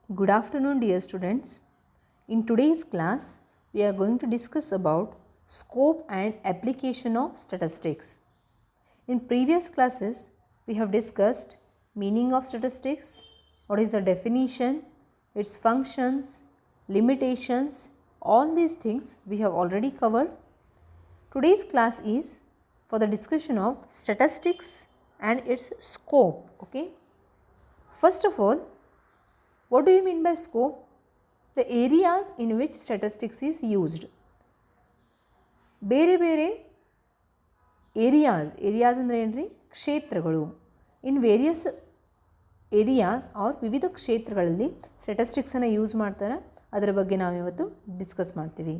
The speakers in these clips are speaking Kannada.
Good afternoon, dear students. In today's class, we are going to discuss about scope and application of statistics. In previous classes, we have discussed meaning of statistics, what is the definition, its functions, limitations, all these things we have already covered. Today's class is for the discussion of statistics and its scope. Okay. First of all, what do you mean by scope? The areas in which statistics is used. ಬೇರೆ ಬೇರೆ ಏರಿಯಾಸ್ ಅಂದರೆ ಏನು ರೀ, ಕ್ಷೇತ್ರಗಳು. ಇನ್ ವೇರಿಯಸ್ ಏರಿಯಾಸ್ ಆರ್ ವಿವಿಧ ಕ್ಷೇತ್ರಗಳಲ್ಲಿ ಸ್ಟ್ಯಾಟಿಸ್ಟಿಕ್ಸನ್ನು ಯೂಸ್ ಮಾಡ್ತಾರೆ. ಅದರ ಬಗ್ಗೆ ನಾವು ಇವತ್ತು ಡಿಸ್ಕಸ್ ಮಾಡ್ತೀವಿ.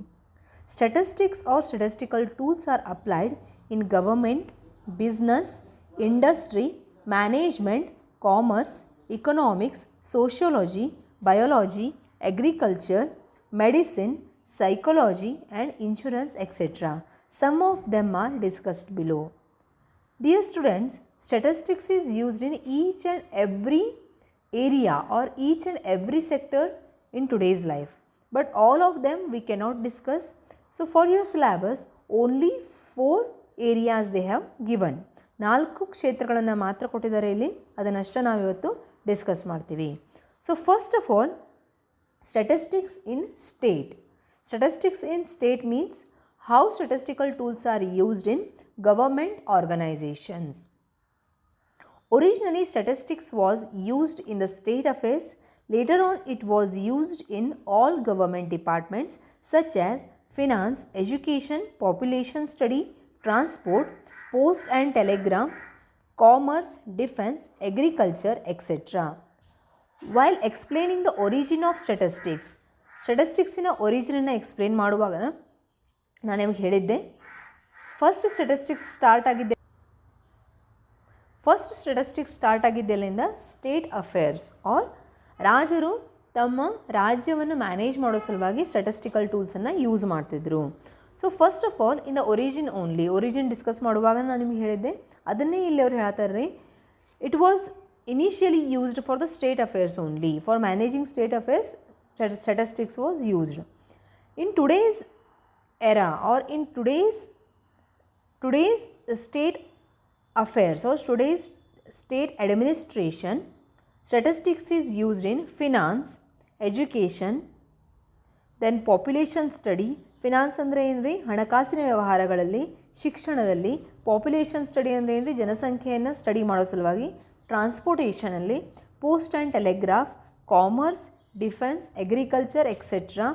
Statistics or statistical tools are applied in government, business, industry, management, commerce, economics, sociology, biology, agriculture, medicine, psychology and insurance etc. Some of them are discussed below. Dear students, statistics is used in each and every area or each and every sector in today's life. But all of them we cannot discuss. So for your syllabus, only 4 areas they have given. 4 ಕ್ಷೇತ್ರಗಳನ್ನು ಮಾತ್ರ ಕೊಟ್ಟಿದ್ದಾರೆ ಇಲ್ಲಿ, ಅದನ್ನಷ್ಟೇ ನಾವಿವತ್ತು ಡಿಸ್ಕಸ್ ಮಾಡ್ತೀವಿ. So first of all, statistics in state. Statistics in state means how statistical tools are used in government organisations. Originally, statistics was used in the state affairs. Later on, it was used in all government departments such as finance, education, population study, transport, post and telegraph, commerce, defense, agriculture, etc. While explaining the origin of statistics, ಸ್ಟ್ಯಾಟಿಸ್ಟಿಕ್ಸಿನ ಒರಿಜಿನನ್ನು ಎಕ್ಸ್ಪ್ಲೇನ್ ಮಾಡುವಾಗ ನಾನು ನಿಮಗೆ ಹೇಳಿದ್ದೆ, ಫಸ್ಟ್ ಸ್ಟ್ಯಾಟಿಸ್ಟಿಕ್ಸ್ ಸ್ಟಾರ್ಟ್ ಆಗಿದ್ದೆಲ್ಲಿಂದ ಸ್ಟೇಟ್ ಅಫೇರ್ಸ್ ಆರ್ ರಾಜರು ತಮ್ಮ ರಾಜ್ಯವನ್ನು ಮ್ಯಾನೇಜ್ ಮಾಡೋ ಸಲುವಾಗಿ ಸ್ಟ್ಯಾಟಿಸ್ಟಿಕಲ್ ಟೂಲ್ಸನ್ನು ಯೂಸ್ ಮಾಡ್ತಿದ್ರು. So first of all in the origin discuss ಮಾಡುವಾಗ ನಾನು ನಿಮಗೆ ಹೇಳಿದ್ದೆ, ಅದನ್ನೇ ಇಲ್ಲಿ ಅವ್ರು ಹೇಳ್ತಾರೆ, it was initially used for the state affairs only. For managing state affairs statistics was used. In today's era or in today's state affairs or today's state administration, statistics is used in finance, education, then population study. Finance ಅಂದರೆ ಏನು ರೀ, ಹಣಕಾಸಿನ ವ್ಯವಹಾರಗಳಲ್ಲಿ, ಶಿಕ್ಷಣದಲ್ಲಿ. ಪಾಪ್ಯುಲೇಷನ್ ಸ್ಟಡಿ ಅಂದರೆ ಏನು ರೀ, ಜನಸಂಖ್ಯೆಯನ್ನು ಸ್ಟಡಿ ಮಾಡೋ ಸಲುವಾಗಿ. ಟ್ರಾನ್ಸ್ಪೋರ್ಟೇಷನಲ್ಲಿ, post and telegraph, commerce, defence, agriculture etcetera.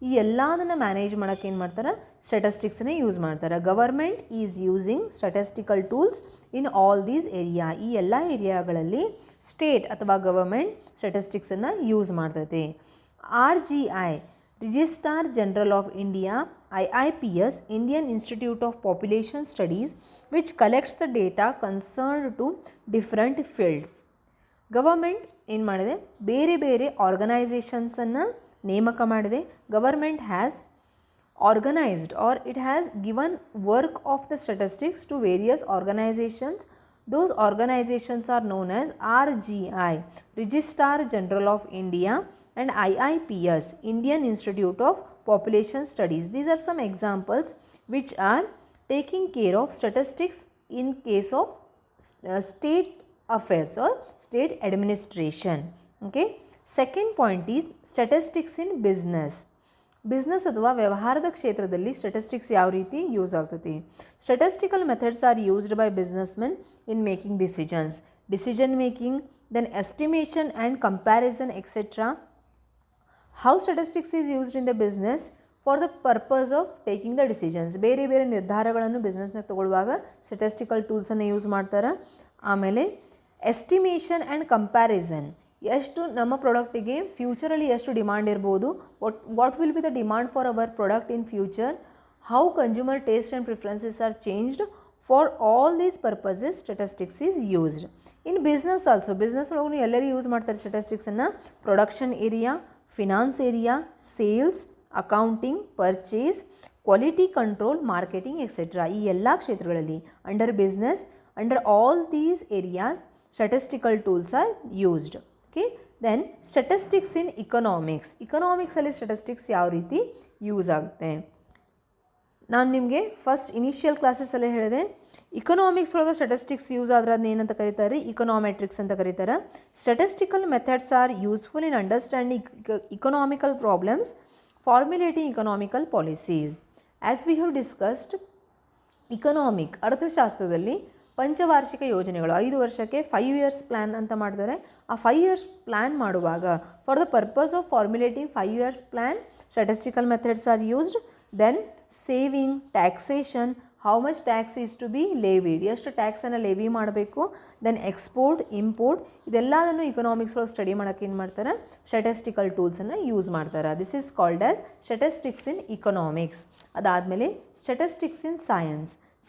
ಈ ಎಲ್ಲದನ್ನು ಮ್ಯಾನೇಜ್ ಮಾಡೋಕ್ಕೆ ಏನು ಮಾಡ್ತಾರೆ, ಸ್ಟ್ಯಾಟಿಸ್ಟಿಕ್ಸನ್ನೇ ಯೂಸ್ ಮಾಡ್ತಾರೆ. Government is using statistical tools in all these area. ಈ ಎಲ್ಲ ಏರಿಯಾಗಳಲ್ಲಿ ಸ್ಟೇಟ್ ಅಥವಾ ಗವರ್ಮೆಂಟ್ ಸ್ಟ್ಯಾಟಿಸ್ಟಿಕ್ಸನ್ನು ಯೂಸ್ ಮಾಡ್ತೈತೆ. RGI, registrar general of India, IIPS, Indian Institute of Population Studies, which collects the data concerned to different fields. Government ಏನು ಮಾಡಿದೆ, ಬೇರೆ ಬೇರೆ ಆರ್ಗನೈಸೇಷನ್ಸನ್ನು ನೇಮಕ ಮಾಡಿದೆ. Government has organised or it has given work of the statistics to various organisations. Those organizations are known as RGI, Registrar General of India, and IIPS, Indian Institute of Population Studies. These are some examples which are taking care of statistics in case of state affairs or state administration. Okay. Second point is statistics in business. Business ಅಥವಾ ವ್ಯವಹಾರದ ಕ್ಷೇತ್ರದಲ್ಲಿ ಸ್ಟ್ಯಾಟಿಸ್ಟಿಕ್ಸ್ ಯಾವ ರೀತಿ ಯೂಸ್ ಆಗ್ತೈತಿ. Statistical methods are used by businessmen in making decision making, then estimation and comparison etcetera. How statistics is used in the business for the purpose of taking the decisions. ಬೇರೆ ಬೇರೆ ನಿರ್ಧಾರಗಳನ್ನು ಬಿಸ್ನೆಸ್ನಾಗ ತೊಗೊಳ್ಳುವಾಗ ಸ್ಟ್ಯಾಟಿಸ್ಟಿಕಲ್ ಟೂಲ್ಸನ್ನು ಯೂಸ್ ಮಾಡ್ತಾರೆ. ಆಮೇಲೆ ಎಸ್ಟಿಮೇಷನ್ ಆ್ಯಂಡ್ ಕಂಪ್ಯಾರಿಸನ್, ಎಷ್ಟು ನಮ್ಮ ಪ್ರಾಡಕ್ಟಿಗೆ ಫ್ಯೂಚರಲ್ಲಿ ಎಷ್ಟು ಡಿಮಾಂಡ್ ಇರ್ಬೋದು, what will be the demand for our product in future, how consumer taste and preferences are changed. For all these purposes statistics is used. In business also, business ಒಳಗೂ ಎಲ್ಲರೂ ಯೂಸ್ ಮಾಡ್ತಾರೆ ಸ್ಟ್ಯಾಟಿಸ್ಟಿಕ್ಸನ್ನು. Production area, finance area, sales, accounting, purchase, quality control, marketing etcetera. ಈ ಎಲ್ಲ ಕ್ಷೇತ್ರಗಳಲ್ಲಿ under business, under all these areas statistical tools are used. Okay. Then statistics in ಇಕನಾಮಿಕ್ಸಲ್ಲಿ ಸ್ಟೆಟಿಸ್ಟಿಕ್ಸ್ ಯಾವ ರೀತಿ ಯೂಸ್ ಆಗುತ್ತೆ. ನಾನು ನಿಮಗೆ ಫಸ್ಟ್ ಇನಿಷಿಯಲ್ ಕ್ಲಾಸಸ್ಸಲ್ಲೇ ಹೇಳಿದೆ, ಇಕನಾಮಿಕ್ಸ್ ಒಳಗೆ ಸ್ಟೆಟಿಸ್ಟಿಕ್ಸ್ ಯೂಸ್ ಆದ್ರೆ ಅದನ್ನ ಏನಂತ ಕರೀತಾರೆ, ಇಕನಾಮೆಟ್ರಿಕ್ಸ್ ಅಂತ ಕರೀತಾರೆ. Statistical methods are useful in understanding economical problems, formulating economical policies. As we have discussed, ಅರ್ಥಶಾಸ್ತ್ರದಲ್ಲಿ ಪಂಚವಾರ್ಷಿಕ ಯೋಜನೆಗಳು 5 ವರ್ಷಕ್ಕೆ 5 ಇಯರ್ಸ್ ಪ್ಲ್ಯಾನ್ ಅಂತ ಮಾಡ್ತಾರೆ. ಆ 5 ಇಯರ್ಸ್ ಪ್ಲ್ಯಾನ್ ಮಾಡುವಾಗ for the purpose of formulating 5 years plan statistical methods are used. Then saving, taxation, how much tax is to be levied, ಎಷ್ಟು ಟ್ಯಾಕ್ಸನ್ನು ಲೇವಿ ಮಾಡಬೇಕು. ದೆನ್ ಎಕ್ಸ್ಪೋರ್ಟ್, ಇಂಪೋರ್ಟ್, ಇದೆಲ್ಲದನ್ನು ಇಕನಾಮಿಕ್ಸ್ ಒಳಗೆ ಸ್ಟಡಿ ಮಾಡೋಕ್ಕೆ ಏನು ಮಾಡ್ತಾರೆ, ಸ್ಟೆಟಿಸ್ಟಿಕಲ್ ಟೂಲ್ಸನ್ನು ಯೂಸ್ ಮಾಡ್ತಾರೆ. This is called as statistics in economics. ಅದಾದಮೇಲೆ ಸ್ಟೆಟಿಸ್ಟಿಕ್ಸ್ ಇನ್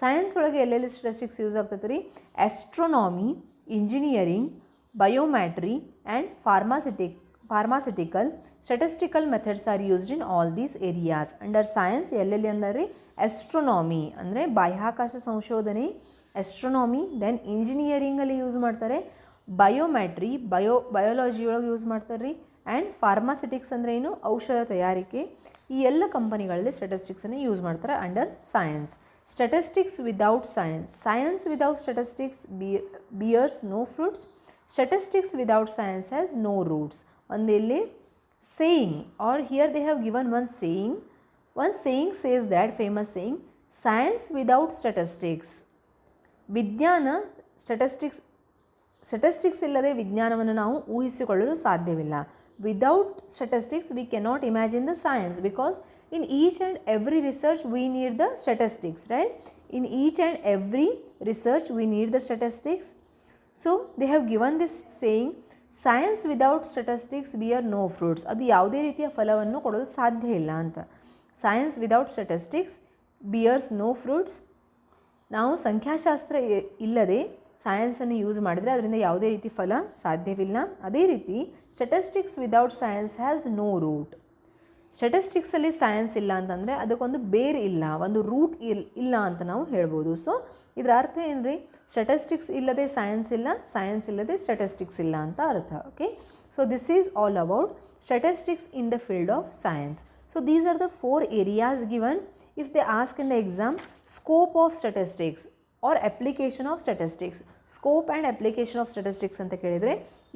ಸೈನ್ಸ್ ಒಳಗೆ ಎಲ್ಲೆಲ್ಲಿ ಸ್ಟೆಟಿಸ್ಟಿಕ್ಸ್ ಯೂಸ್ ಆಗ್ತದೆ ರೀ, astronomy, engineering, biometry and pharmaceutical statistical methods are used in all these areas. Under science ಎಲ್ಲೆಲ್ಲಿ ಅಂದರೆ ಆಸ್ಟ್ರೋನಾಮಿ ಅಂದರೆ ಬಾಹ್ಯಾಕಾಶ ಸಂಶೋಧನೆ, ಆಸ್ಟ್ರೋನಾಮಿ. ದೆನ್ ಇಂಜಿನಿಯರಿಂಗಲ್ಲಿ ಯೂಸ್ ಮಾಡ್ತಾರೆ, ಬಯೋಮ್ಯಾಟ್ರಿ ಬಯೋಲಾಜಿ ಒಳಗೆ ಯೂಸ್ ಮಾಡ್ತಾರೆ ರೀ, ಆ್ಯಂಡ್ ಫಾರ್ಮಾಸಿಟಿಕ್ಸ್ ಅಂದರೆ ಏನು, ಔಷಧ ತಯಾರಿಕೆ. ಈ ಎಲ್ಲ ಕಂಪನಿಗಳಲ್ಲಿ ಸ್ಟೆಟಿಸ್ಟಿಕ್ಸನ್ನು ಯೂಸ್ ಮಾಡ್ತಾರೆ under science. Statistics without science without statistics bears no fruits. Statistics without science has no roots. ಒಂದು ಇಲ್ಲಿ saying, or here they have given one saying. One saying says that, famous saying, science without statistics. ವಿಜ್ಞಾನ ಸ್ಟೆಟಿಸ್ಟಿಕ್ಸ್ ಇಲ್ಲದೆ ವಿಜ್ಞಾನವನ್ನು ನಾವು ಊಹಿಸಿಕೊಳ್ಳಲು ಸಾಧ್ಯವಿಲ್ಲ. Without statistics we cannot imagine the science, because in each and every research we need the statistics, right? In each and every research we need the statistics. So they have given this saying, science without statistics bear no fruits. ಅದು ಯಾವುದೇ ರೀತಿಯ ಫಲವನ್ನು ಕೊಡಲು ಸಾಧ್ಯ ಇಲ್ಲ ಅಂತ. Science without statistics bears no fruits. ನಾವು ಸಂಖ್ಯಾಶಾಸ್ತ್ರ ಇಲ್ಲದೆ ಸೈನ್ಸನ್ನು ಯೂಸ್ ಮಾಡಿದರೆ ಅದರಿಂದ ಯಾವುದೇ ರೀತಿ ಫಲ ಸಾಧ್ಯವಿಲ್ಲ. ಅದೇ ರೀತಿ statistics without science has no root. ಸ್ಟೆಟಿಸ್ಟಿಕ್ಸಲ್ಲಿ ಸೈನ್ಸ್ ಇಲ್ಲ ಅಂತಂದರೆ ಅದಕ್ಕೊಂದು ಬೇರೆ ಇಲ್ಲ, ಒಂದು ರೂಟ್ ಇಲ್ಲ ಅಂತ ನಾವು ಹೇಳ್ಬೋದು. ಸೊ ಇದರ ಅರ್ಥ ಏನು ರೀ, ಸ್ಟೆಟಿಸ್ಟಿಕ್ಸ್ ಇಲ್ಲದೆ ಸೈನ್ಸ್ ಇಲ್ಲ, ಸೈನ್ಸ್ ಇಲ್ಲದೆ ಸ್ಟೆಟಿಸ್ಟಿಕ್ಸ್ ಇಲ್ಲ ಅಂತ ಅರ್ಥ. Okay, so this is all about statistics in the field of science. So these are the 4 areas given. If they ask in the exam, scope of statistics or application of statistics, scope and application of statistics ಅಂತ ಕೇಳಿದರೆ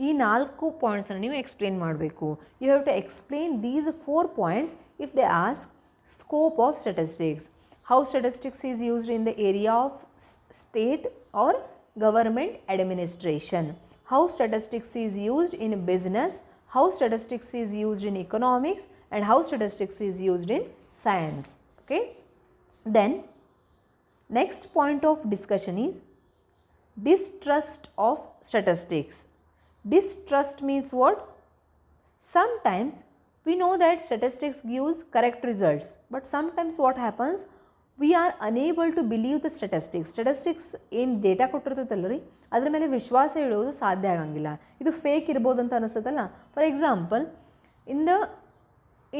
ಈ 4 ಪಾಯಿಂಟ್ಸನ್ನು ನೀವು ಎಕ್ಸ್ಪ್ಲೇನ್ ಮಾಡಬೇಕು. You have to explain these 4 points if they ask scope of statistics. How statistics is used in the area of state or government administration. How statistics is used in business. How statistics is used in economics. And how statistics is used in science. Okay, then next point of discussion is distrust of statistics. Distrust means what? Sometimes we know that statistics gives correct results, but sometimes what happens, we are unable to believe the statistics ಏನು ಡೇಟಾ ಕೊಟ್ಟಿರ್ತೈತಲ್ಲ ರೀ ಅದ್ರ ಮೇಲೆ ವಿಶ್ವಾಸ ಇಡೋದು ಸಾಧ್ಯ ಆಗಂಗಿಲ್ಲ. ಇದು ಫೇಕ್ ಇರ್ಬೋದು ಅಂತ ಅನಿಸ್ತದಲ್ಲ. For example,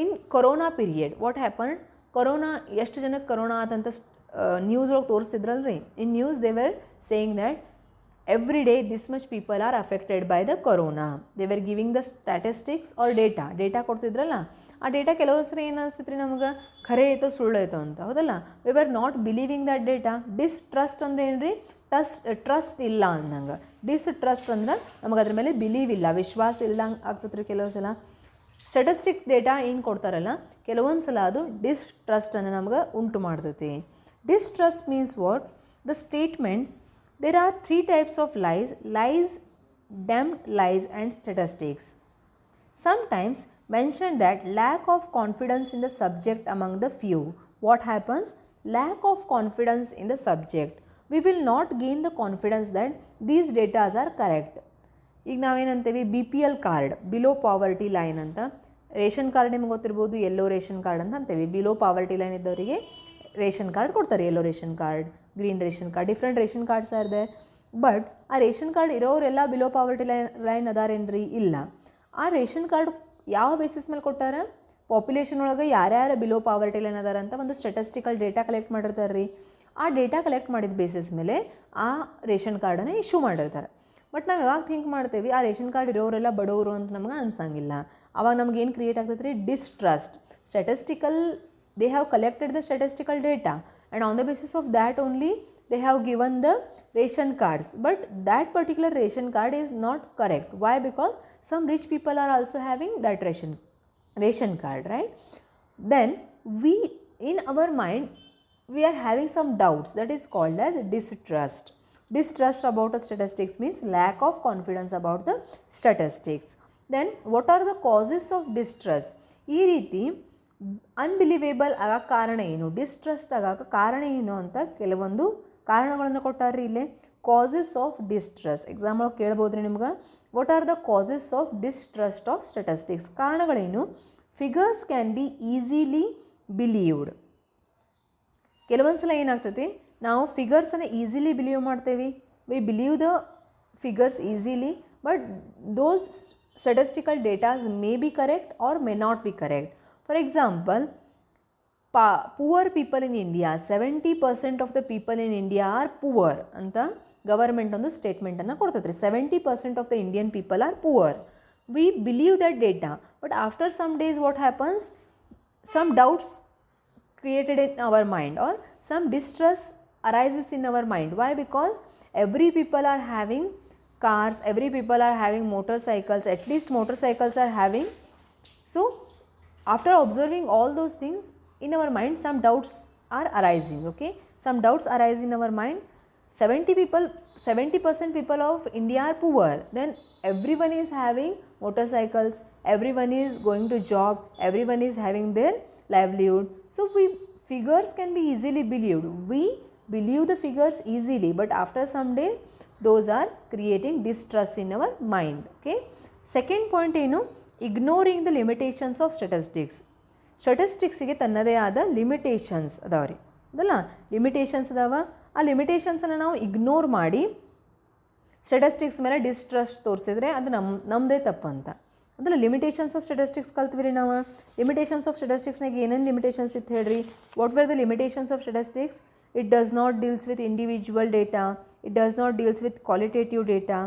in corona period what happen, corona ಎಷ್ಟು ಜನಕ್ಕೆ ಕೊರೋನಾ ಆದಂಥ ನ್ಯೂಸ್ ಒಳಗೆ ತೋರಿಸ್ತಿದ್ರಲ್ಲ ರೀ. In news they were saying that every day this much people are affected by the corona. They were giving the statistics or data ಕೊಡ್ತಿದ್ರಲ್ಲ. ಆ ಡೇಟಾ ಕೆಲವು ಸರಿ ಏನು ಅನಿಸ್ತೈತೆ ರೀ ನಮ್ಗೆ, ಖರೆ ಐತೋ ಸುಳ್ಳು ಐತೋ ಅಂತ, ಹೌದಲ್ಲ. We were not believing that data. Distrust ಅಂದ್ರೆ ಏನು ರೀ, ಟ್ರಸ್ಟ್ ಇಲ್ಲ ಅನ್ನಂಗೆ. ಡಿಸ್ಟ್ರಸ್ಟ್ ಅಂದ್ರೆ ನಮಗೆ ಅದ್ರ ಮೇಲೆ ಬಿಲೀವ್ ಇಲ್ಲ, ವಿಶ್ವಾಸ ಇಲ್ದಂಗೆ ಆಗ್ತದೆ ರೀ ಕೆಲವು ಸಲ. ಸ್ಟ್ಯಾಟಿಸ್ಟಿಕ್ ಡೇಟಾ ಏನು ಕೊಡ್ತಾರಲ್ಲ ಕೆಲವೊಂದು ಸಲ ಅದು ಡಿಸ್ಟ್ರಸ್ಟನ್ನು ನಮ್ಗೆ ಉಂಟು ಮಾಡ್ತೈತಿ. Distrust means what, the statement there are 3 types of lies, damned lies and statistics. Sometimes mention that lack of confidence in the subject among the few. What happens? Lack of confidence in the subject. We will not gain the confidence that these data are correct. ಈಗ ನಾವೇನಂತೇವೆ BPL card, below poverty line ಅಂತ. ರೇಷನ್ ಕಾರ್ಡ್ ನಿಮ್ಗೆ ಗೊತ್ತಿರ್ಬೋದು, ಯೆಲ್ಲೋ ರೇಷನ್ ಕಾರ್ಡ್ ಅಂತ ಅಂತೇವೆ. ಬಿಲೋ ಪಾವರ್ಟಿ ಲೈನ್ ಇದ್ದವರಿಗೆ ರೇಷನ್ ಕಾರ್ಡ್ ಕೊಡ್ತಾರೆ, yellow ration card, green ration card, different ration cards are there. But ಆ ರೇಷನ್ ಕಾರ್ಡ್ ಇರೋರೆಲ್ಲ ಬಿಲೋ ಪಾವರ್ಟಿ ಲೈನ್ ಅದಾರೇನ್ರಿ? ಇಲ್ಲ. ಆ ರೇಷನ್ ಕಾರ್ಡ್ ಯಾವ ಬೇಸಿಸ್ ಮೇಲೆ ಕೊಟ್ಟಾರ? ಪಾಪ್ಯುಲೇಷನ್ ಒಳಗೆ ಯಾರ್ಯಾರು ಬಿಲೋ ಪಾವರ್ಟಿ ಲೈನ್ ಅದಾರ ಅಂತ ಒಂದು ಸ್ಟ್ಯಾಟಿಸ್ಟಿಕಲ್ ಡೇಟಾ ಕಲೆಕ್ಟ್ ಮಾಡಿರ್ತಾರೆ ರೀ. ಆ ಡೇಟಾ ಕಲೆಕ್ಟ್ ಮಾಡಿದ ಬೇಸಿಸ್ ಮೇಲೆ ಆ ರೇಷನ್ ಕಾರ್ಡನ್ನು ಇಶ್ಯೂ ಮಾಡಿರ್ತಾರೆ. ಬಟ್ ನಾವು ಯಾವಾಗ ಥಿಂಕ್ ಮಾಡ್ತೇವೆ ಆ ರೇಷನ್ ಕಾರ್ಡ್ ಇರೋರೆಲ್ಲ ಬಡವರು ಅಂತ ನಮ್ಗೆ ಅನ್ಸಂಗಿಲ್ಲ. ಆವಾಗ ನಮ್ಗೆ ಏನು ಕ್ರಿಯೇಟ್ ಆಗ್ತೈತೆ ರೀ, distrust. Statistical they have collected the statistical data and on the basis of that only they have given the ration cards, but that particular ration card is not correct. Why? Because some rich people are also having that ration card, right? Then we, in our mind, we are having some doubts, that is called as distrust. Distrust about the statistics means lack of confidence about the statistics. Then what are the causes of distrust? ಈ ರೀತಿ ಅನ್ಬಿಲಿವೇಬಲ್ ಆಗಕ್ಕೆ ಕಾರಣ ಏನು, ಡಿಸ್ಟ್ರಸ್ಟ್ ಆಗಕ್ಕೆ ಕಾರಣ ಏನು ಅಂತ ಕೆಲವೊಂದು ಕಾರಣಗಳನ್ನು ಕೊಟ್ಟಾರ್ರಿ ಇಲ್ಲಿ. ಕಾಸಸ್ ಆಫ್ ಡಿಸ್ಟ್ರಸ್ಟ್ ಎಕ್ಸಾಮ್ ಒಳಗೆ ಕೇಳ್ಬೋದು ರೀ ನಿಮ್ಗೆ. What are the causes of distrust of statistics? ಕಾರಣಗಳೇನು? Figures can be easily believed. ಕೆಲವೊಂದು ಸಲ ಏನಾಗ್ತೈತಿ, ನಾವು ಫಿಗರ್ಸನ್ನು ಈಸಿಲಿ ಬಿಲೀವ್ ಮಾಡ್ತೇವೆ. We believe the figures easily, but those statistical datas may be correct or may not be correct. For example, poor people in India, 70% of the people in India are poor ಅಂತ ಗವರ್ಮೆಂಟ್ ಒಂದು ಸ್ಟೇಟ್ಮೆಂಟನ್ನು ಕೊಡ್ತೈತೆ ರೀ. 70% of the Indian people are poor. V believe that data, but after some days what happens, some doubts created in our mind or some distrust arises in our mind. Why? Because every people are having cars, every people are having motorcycles, at least motorcycles are having. So after observing all those things in our mind, some doubts are arising. Okay, some doubts arise in our mind. 70% people of India are poor, then everyone is having motorcycles, everyone is going to job, everyone is having their livelihood. So figures can be easily believed. We believe the figures easily, but after some days those are creating distrust in our mind. Okay, second point ಏನು, ignoring the limitations of statistics. ಸ್ಟ್ಯಾಟಿಸ್ಟಿಕ್ಸಿಗೆ ತನ್ನದೇ ಆದ ಲಿಮಿಟೇಷನ್ಸ್ ಅದಾವ ರೀ, ಅದಲ್ಲ ಲಿಮಿಟೇಷನ್ಸ್ ಅದಾವ. ಆ ಲಿಮಿಟೇಷನ್ಸನ್ನು ನಾವು ಇಗ್ನೋರ್ ಮಾಡಿ ಸ್ಟ್ಯಾಟಿಸ್ಟಿಕ್ಸ್ ಮೇಲೆ ಡಿಸ್ಟ್ರಸ್ಟ್ ತೋರಿಸಿದ್ರೆ ಅದು ನಮ್ಮದೇ ತಪ್ಪಂತ. ಅದಲ್ಲ ಲಿಮಿಟೇಷನ್ಸ್ ಆಫ್ ಸ್ಟ್ಯಾಟಿಸ್ಟಿಕ್ಸ್ ಕಲ್ತ್ವಿ ರೀ ನಾವು. ಲಿಮಿಟೇಷನ್ಸ್ ಆಫ್ ಸ್ಟ್ಯಾಟಿಸ್ಟಿಕ್ಸ್ನಾಗ ಏನೇನು ಲಿಮಿಟೇಷನ್ಸ್ ಇತ್ತು ಹೇಳ್ರಿ? What were the limitations of statistics? It does not deals with individual data, it does not deals with qualitative data.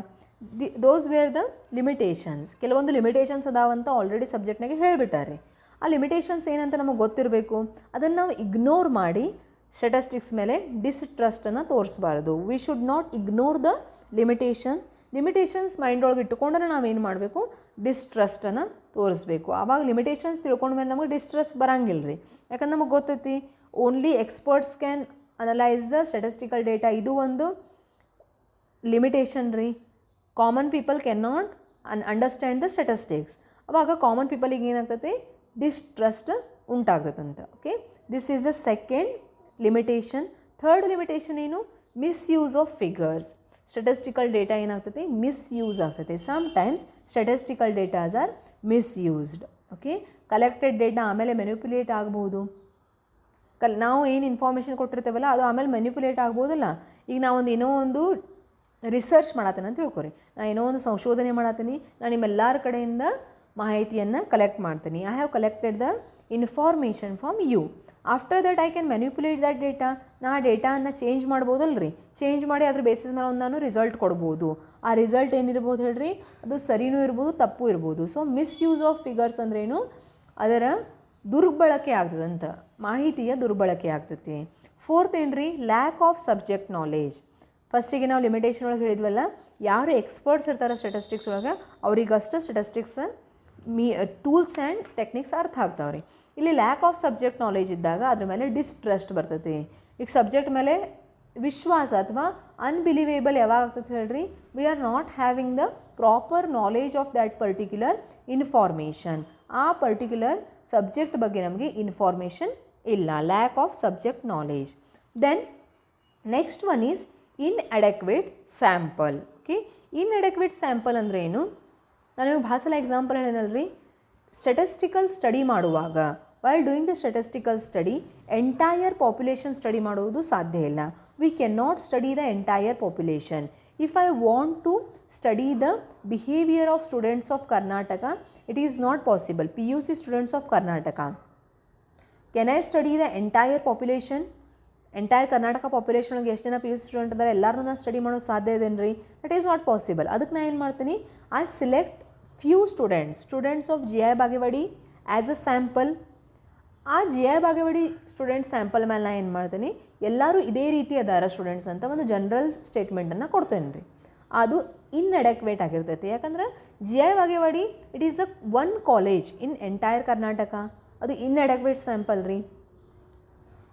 Those were the limitations. ಕೆಲವೊಂದು ಲಿಮಿಟೇಷನ್ಸ್ ಅದಾವಂತ ಆಲ್ರೆಡಿ ಸಬ್ಜೆಕ್ಟ್ನಾಗೆ ಹೇಳಿಬಿಟ್ಟಾರೆ. ಆ ಲಿಮಿಟೇಷನ್ಸ್ ಏನಂತ ನಮಗೆ ಗೊತ್ತಿರಬೇಕು. ಅದನ್ನು ನಾವು ಇಗ್ನೋರ್ ಮಾಡಿ ಸ್ಟ್ಯಾಟಿಸ್ಟಿಕ್ಸ್ ಮೇಲೆ ಡಿಸ್ಟ್ರಸ್ಟನ್ನು ತೋರಿಸಬಾರ್ದು. We should not ignore the limitations mind ಒಳಗೆ ಇಟ್ಟುಕೊಂಡ್ರೆ ನಾವೇನು ಮಾಡಬೇಕು, ಡಿಸ್ಟ್ರಸ್ಟನ್ನು ತೋರಿಸ್ಬೇಕು. ಆವಾಗ ಲಿಮಿಟೇಷನ್ಸ್ ತಿಳ್ಕೊಂಡ್ಮೇಲೆ ನಮಗೆ ಡಿಸ್ಟ್ರಸ್ಟ್ ಬರಂಗಿಲ್ಲ ರೀ. ಯಾಕಂದ್ರೆ ನಮಗೆ ಗೊತ್ತೈತಿ only experts can analyse the statistical data. ಇದು ಒಂದು ಲಿಮಿಟೇಷನ್ ರೀ. Common people can not understand the statistics. ಅವಾಗ ಕಾಮನ್ ಪೀಪಲಿಗೆ ಏನಾಗ್ತೈತಿ, ಡಿಸ್ಟ್ರಸ್ಟ್ ಉಂಟಾಗ್ತದಂತ. Okay, this is the second limitation. Third limitation ಏನು, misuse of figures. Statistical data ಏನಾಗ್ತೈತಿ, ಮಿಸ್ಯೂಸ್ ಆಗ್ತೈತಿ. Sometimes statistical datas are misused. Okay, collected data ಆಮೇಲೆ ಮೆನಿಪ್ಯುಲೇಟ್ ಆಗ್ಬೋದು. ನಾವು ಏನು ಇನ್ಫಾರ್ಮೇಷನ್ ಕೊಟ್ಟಿರ್ತೇವಲ್ಲ ಅದು ಆಮೇಲೆ ಮೆನಿಪ್ಯುಲೇಟ್ ಆಗ್ಬೋದಲ್ಲ. ಈಗ ನಾವೊಂದು ಏನೋ ಒಂದು ರಿಸರ್ಚ್ ಮಾಡತ್ತೀನಿ ಅಂತ ತಿಳ್ಕೊರಿ. ನಾನು ಏನೋ ಒಂದು ಸಂಶೋಧನೆ ಮಾಡತ್ತೀನಿ, ನಾನು ನಿಮ್ಮೆಲ್ಲರ ಕಡೆಯಿಂದ ಮಾಹಿತಿಯನ್ನು ಕಲೆಕ್ಟ್ ಮಾಡ್ತೀನಿ. I have collected the information from you. After that I can manipulate that data. ನಾ ಆ ಡೇಟಾನ ಚೇಂಜ್ ಮಾಡ್ಬೋದಲ್ಲ ರೀ. ಚೇಂಜ್ ಮಾಡಿ ಅದ್ರ ಬೇಸಿಸ್ ಮೇಲೆ ಒಂದು ನಾನು ರಿಸಲ್ಟ್ ಕೊಡ್ಬೋದು. ಆ ರಿಸಲ್ಟ್ ಏನಿರ್ಬೋದು ಹೇಳ್ರಿ, ಅದು ಸರಿನೂ ಇರ್ಬೋದು, ತಪ್ಪು ಇರ್ಬೋದು. ಸೊ ಮಿಸ್ಯೂಸ್ ಆಫ್ ಫಿಗರ್ಸ್ ಅಂದ್ರೇನು, ಅದರ ದುರ್ಬಳಕೆ ಆಗ್ತದಂತ, ಮಾಹಿತಿಯ ದುರ್ಬಳಕೆ ಆಗ್ತೈತಿ. ಫೋರ್ತ್ ಏನು ರೀ, ಲ್ಯಾಕ್ ಆಫ್ ಸಬ್ಜೆಕ್ಟ್ ನಾಲೇಜ್. ಫಸ್ಟಿಗೆ ನಾವು ಲಿಮಿಟೇಷನ್ ಒಳಗೆ ಹೇಳಿದ್ವಲ್ಲ, ಯಾರು ಎಕ್ಸ್ಪರ್ಟ್ಸ್ ಇರ್ತಾರೆ ಸ್ಟ್ಯಾಟಿಸ್ಟಿಕ್ಸ್ ಒಳಗೆ ಅವರಿಗಷ್ಟು ಸ್ಟ್ಯಾಟಿಸ್ಟಿಕ್ಸ್ ಟೂಲ್ಸ್ ಆ್ಯಂಡ್ ಟೆಕ್ನಿಕ್ಸ್ ಅರ್ಥ ಆಗ್ತಾವ್ರಿ. ಇಲ್ಲಿ ಲ್ಯಾಕ್ ಆಫ್ ಸಬ್ಜೆಕ್ಟ್ ನಾಲೇಜ್ ಇದ್ದಾಗ ಅದ್ರ ಮೇಲೆ ಡಿಸ್ಟ್ರಸ್ಟ್ ಬರ್ತೈತಿ. ಈಗ ಸಬ್ಜೆಕ್ಟ್ ಮೇಲೆ ವಿಶ್ವಾಸ ಅಥವಾ ಅನ್ಬಿಲಿವೇಬಲ್ ಯಾವಾಗ ಆಗ್ತೈತೆ ಹೇಳ್ರಿ, we are not having the proper knowledge of that particular information. ಆ ಪರ್ಟಿಕ್ಯುಲರ್ ಸಬ್ಜೆಕ್ಟ್ ಬಗ್ಗೆ ನಮಗೆ ಇನ್ಫಾರ್ಮೇಷನ್ ಇಲ್ಲ, lack of subject knowledge. Then next one is inadequate sample. Okay, inadequate sample ಅಂದರೆ ಏನು? ನಾನು ನಿಮಗೆ ಭಾಳ ಸಲ ಎಕ್ಸಾಂಪಲ್ ಹೇಳೇನಲ್ರಿ, ಸ್ಟ್ಯಾಟಿಸ್ಟಿಕಲ್ ಸ್ಟಡಿ ಮಾಡುವಾಗ, while doing the statistical study entire population study ಮಾಡುವುದು ಸಾಧ್ಯ ಇಲ್ಲ. We can not study the entire population. If I want to study the behaviour of students of Karnataka, it is not possible. PUC students of Karnataka, can I study the entire population? Entire Karnataka population ಒಳಗೆ ಎಷ್ಟು ಜನ ಪಿ ಯು ಸಿ ಸ್ಟೂಡೆಂಟ್ ಅದಾರೆ ಎಲ್ಲರೂ ನಾನು ಸ್ಟಡಿ ಮಾಡೋದು ಸಾಧ್ಯ ಇದೇನು ರೀ? That is not possible. ಅದಕ್ಕೆ ನಾನು ಏನು ಮಾಡ್ತೀನಿ, I select few students of G I Bagewadi as a sample. ಆ G I Bagewadi student sample ಮೇಲೆ ನಾನು ಏನು ಮಾಡ್ತೀನಿ, ಎಲ್ಲರೂ ಇದೇ ರೀತಿ ಅದಾರ ಸ್ಟೂಡೆಂಟ್ಸ್ ಅಂತ ಒಂದು ಜನರಲ್ ಸ್ಟೇಟ್ಮೆಂಟನ್ನು ಕೊಡ್ತೇನೆ ರೀ. ಅದು ಇನ್ಅಡೆಕ್ವೇಟ್ ಆಗಿರ್ತೈತಿ. ಯಾಕಂದ್ರೆ G I Bagewadi it is a one college in entire Karnataka. ಅದು ಇನ್ಅಡೆಕ್ವೇಟ್ ಸ್ಯಾಂಪಲ್ ರೀ.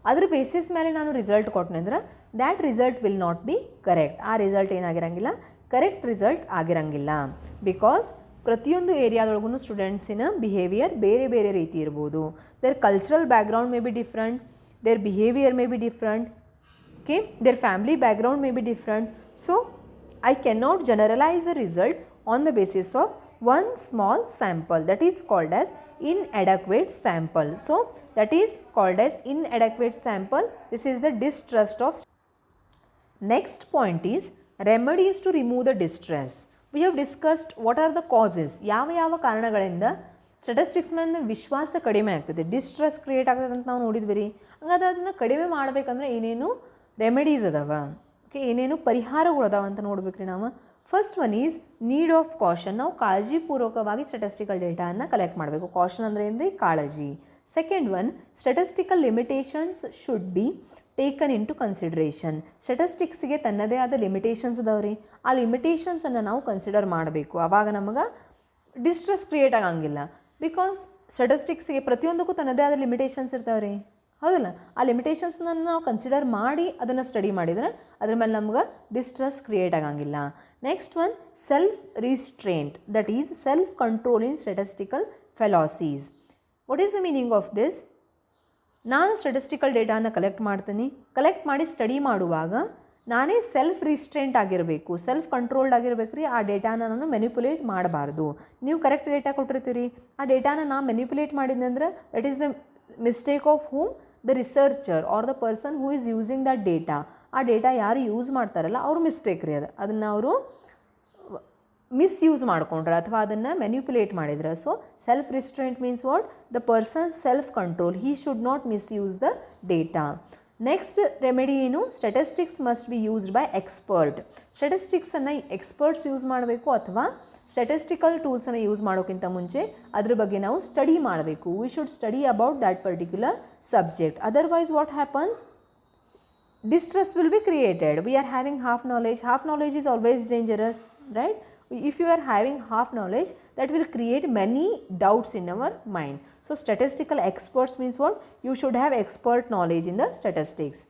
ಅದ್ರ ಬೇಸಿಸ್ ಮೇಲೆ ನಾನು ರಿಸಲ್ಟ್ ಕೊಟ್ಟನೆ ಅಂದ್ರೆ that result will not be correct. ಆ ರಿಸಲ್ಟ್ ಏನಾಗಿರಂಗಿಲ್ಲ, ಕರೆಕ್ಟ್ ರಿಸಲ್ಟ್ ಆಗಿರಂಗಿಲ್ಲ. ಬಿಕಾಸ್ ಪ್ರತಿಯೊಂದು ಏರಿಯಾದೊಳಗೂ ಸ್ಟೂಡೆಂಟ್ಸಿನ ಬಿಹೇವಿಯರ್ ಬೇರೆ ಬೇರೆ ರೀತಿ ಇರ್ಬೋದು. Their cultural background may be different, their behaviour may be different, okay, their family background may be different. So I cannot generalize the result on the basis of one small sample. That is called as inadequate sample. So that is called as inadequate sample. This is the distrust of. Next point is remedies to remove the distress. We have discussed what are the causes. ಯಾವ ಕಾರಣಗಳಿಂದ ಸ್ಟ್ಯಾಟಿಸ್ಟಿಕ್ಸ್ ಮೇಲೆ ವಿಶ್ವಾಸ ಕಡಿಮೆ ಆಗ್ತದೆ, ಡಿಸ್ಟ್ರೆಸ್ ಕ್ರಿಯೇಟ್ ಆಗ್ತದೆ ಅಂತ ನಾವು ನೋಡಿದ್ವಿ ರೀ. ಹಾಗಾದ್ರೆ ಅದನ್ನು ಕಡಿಮೆ ಮಾಡಬೇಕಂದ್ರೆ ಏನೇನು ರೆಮಿಡೀಸ್ ಅದಾವ, ಓಕೆ, ಏನೇನು ಪರಿಹಾರಗಳು ಅದಾವ ಅಂತ ನೋಡ್ಬೇಕ್ರಿ ನಾವು. First one is need of caution. ನಾವು ಕಾಳಜಿಪೂರ್ವಕವಾಗಿ ಸ್ಟ್ಯಾಟಿಸ್ಟಿಕಲ್ ಡೇಟಾವನ್ನು ಕಲೆಕ್ಟ್ ಮಾಡಬೇಕು. ಕಾಷನ್ ಅಂದರೆ ಏನು ರೀ? ಕಾಳಜಿ. Second one, statistical limitations should be taken into consideration. ಸ್ಟ್ಯಾಟಿಸ್ಟಿಕ್ಸ್ಗೆ ತನ್ನದೇ ಆದ ಲಿಮಿಟೇಷನ್ಸ್ ಅದಾವ್ರಿ. ಆ ಲಿಮಿಟೇಷನ್ಸನ್ನು ನಾವು ಕನ್ಸಿಡರ್ ಮಾಡಬೇಕು. ಆವಾಗ ನಮಗೆ ಡಿಸ್ಟ್ರೆಸ್ ಕ್ರಿಯೇಟ್ ಆಗಂಗಿಲ್ಲ. ಬಿಕಾಸ್ ಸ್ಟ್ಯಾಟಿಸ್ಟಿಕ್ಸ್ಗೆ ಪ್ರತಿಯೊಂದಕ್ಕೂ ತನ್ನದೇ ಆದ ಲಿಮಿಟೇಷನ್ಸ್ ಇರ್ತಾವ್ರಿ, ಹೌದಲ್ಲ? ಆ ಲಿಮಿಟೇಷನ್ಸ್ನ ನಾವು ಕನ್ಸಿಡರ್ ಮಾಡಿ ಅದನ್ನು ಸ್ಟಡಿ ಮಾಡಿದರೆ ಅದ್ರ ಮೇಲೆ ನಮ್ಗೆ ಡಿಸ್ಟ್ರೆಸ್ ಕ್ರಿಯೇಟ್ ಆಗಂಗಿಲ್ಲ. Next one, self restraint, that is self control in statistical fallacies. What is the meaning of this? ನಾನು ಸ್ಟ್ಯಾಟಿಸ್ಟಿಕಲ್ ಡೇಟಾನ ಕಲೆಕ್ಟ್ ಮಾಡ್ತೀನಿ. ಕಲೆಕ್ಟ್ ಮಾಡಿ ಸ್ಟಡಿ ಮಾಡುವಾಗ ನಾನೇ ಸೆಲ್ಫ್ ರಿಸ್ಟ್ರೇಂಟ್ ಆಗಿರಬೇಕು, ಸೆಲ್ಫ್ ಕಂಟ್ರೋಲ್ಡ್ ಆಗಿರ್ಬೇಕು ರೀ. ಆ ಡೇಟಾನ ನಾನು ಮೆನಿಪುಲೇಟ್ ಮಾಡಬಾರ್ದು. ನೀವು ಕರೆಕ್ಟ್ ಡೇಟಾ ಕೊಟ್ಟಿರ್ತೀರಿ, ಆ ಡೇಟಾನ ನಾನು ಮೆನಿಪುಲೇಟ್ ಮಾಡಿದ್ದೆ ಅಂದ್ರೆ that is the mistake of whom, the researcher are the person who is using that data. ಆ ಡೇಟಾ ಯಾರು ಯೂಸ್ ಮಾಡ್ತಾರಲ್ಲ ಅವ್ರ ಮಿಸ್ಟೇಕ್ ರೀ ಅದು. ಅದನ್ನು ಅವರು ಮಿಸ್ಯೂಸ್ ಮಾಡ್ಕೊಂಡ್ರೆ ಅಥವಾ ಅದನ್ನು ಮೆನ್ಯುಪುಲೇಟ್ ಮಾಡಿದ್ರೆ. So self restraint means what? The person self control, he should not misuse the data. Next remedy ಏನು? Statistics must be used by expert. ಸ್ಟ್ಯಾಟಿಸ್ಟಿಕ್ಸನ್ನು ಎಕ್ಸ್ಪರ್ಟ್ಸ್ ಯೂಸ್ ಮಾಡಬೇಕು ಅಥವಾ ಸ್ಟ್ಯಾಟಿಸ್ಟಿಕಲ್ ಟೂಲ್ಸನ್ನು ಯೂಸ್ ಮಾಡೋಕ್ಕಿಂತ ಮುಂಚೆ ಅದ್ರ ಬಗ್ಗೆ ನಾವು ಸ್ಟಡಿ ಮಾಡಬೇಕು. We should study about that particular subject. Otherwise what happens? distress will be created. We are having half knowledge. Half knowledge is always dangerous, right? If you are having half knowledge, that will create many doubts in our mind. So statistical experts means what? You should have expert knowledge in the statistics.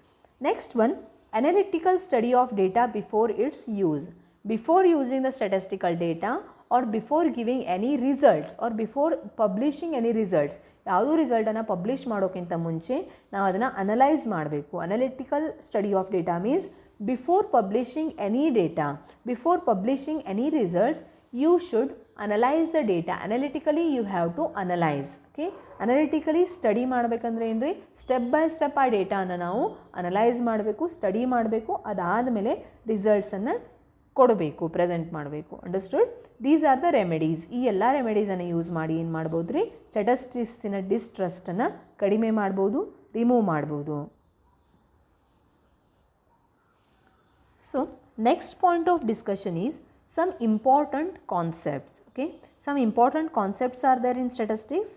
Next one, analytical study of data before its use. Before using the statistical data or before giving any results or before publishing any results, ಯಾವುದೂ ರಿಸಲ್ಟನ್ನು ಪಬ್ಲಿಷ್ ಮಾಡೋಕ್ಕಿಂತ ಮುಂಚೆ ನಾವು ಅದನ್ನು ಅನಲೈಸ್ ಮಾಡಬೇಕು. Analytical study of data means before publishing any data, before publishing any results, you should analyse the data. Analytically you have to analyse. Okay, analytically study ಮಾಡಬೇಕಂದ್ರೆ ಏನು ರೀ? ಸ್ಟೆಪ್ ಬೈ ಸ್ಟೆಪ್ ಆ ಡೇಟಾನ ನಾವು ಅನಲೈಸ್ ಮಾಡಬೇಕು, ಸ್ಟಡಿ ಮಾಡಬೇಕು. ಅದಾದಮೇಲೆ ರಿಸಲ್ಟ್ಸನ್ನು ಕೊಡಬೇಕು, ಪ್ರೆಸೆಂಟ್ ಮಾಡಬೇಕು. Understood? These are the remedies. ಈ ಎಲ್ಲ ರೆಮಿಡೀಸನ್ನು ಯೂಸ್ ಮಾಡಿ ಏನು ಮಾಡ್ಬೋದು ರೀ? ಸ್ಟ್ಯಾಟಿಸ್ಟಿಕ್ಸಿನ ಡಿಸ್ಟ್ರಸ್ಟನ್ನು ಕಡಿಮೆ ಮಾಡ್ಬೋದು, ರಿಮೂವ್ ಮಾಡ್ಬೋದು. So next point of discussion is some important concepts. Okay, some important concepts are there in statistics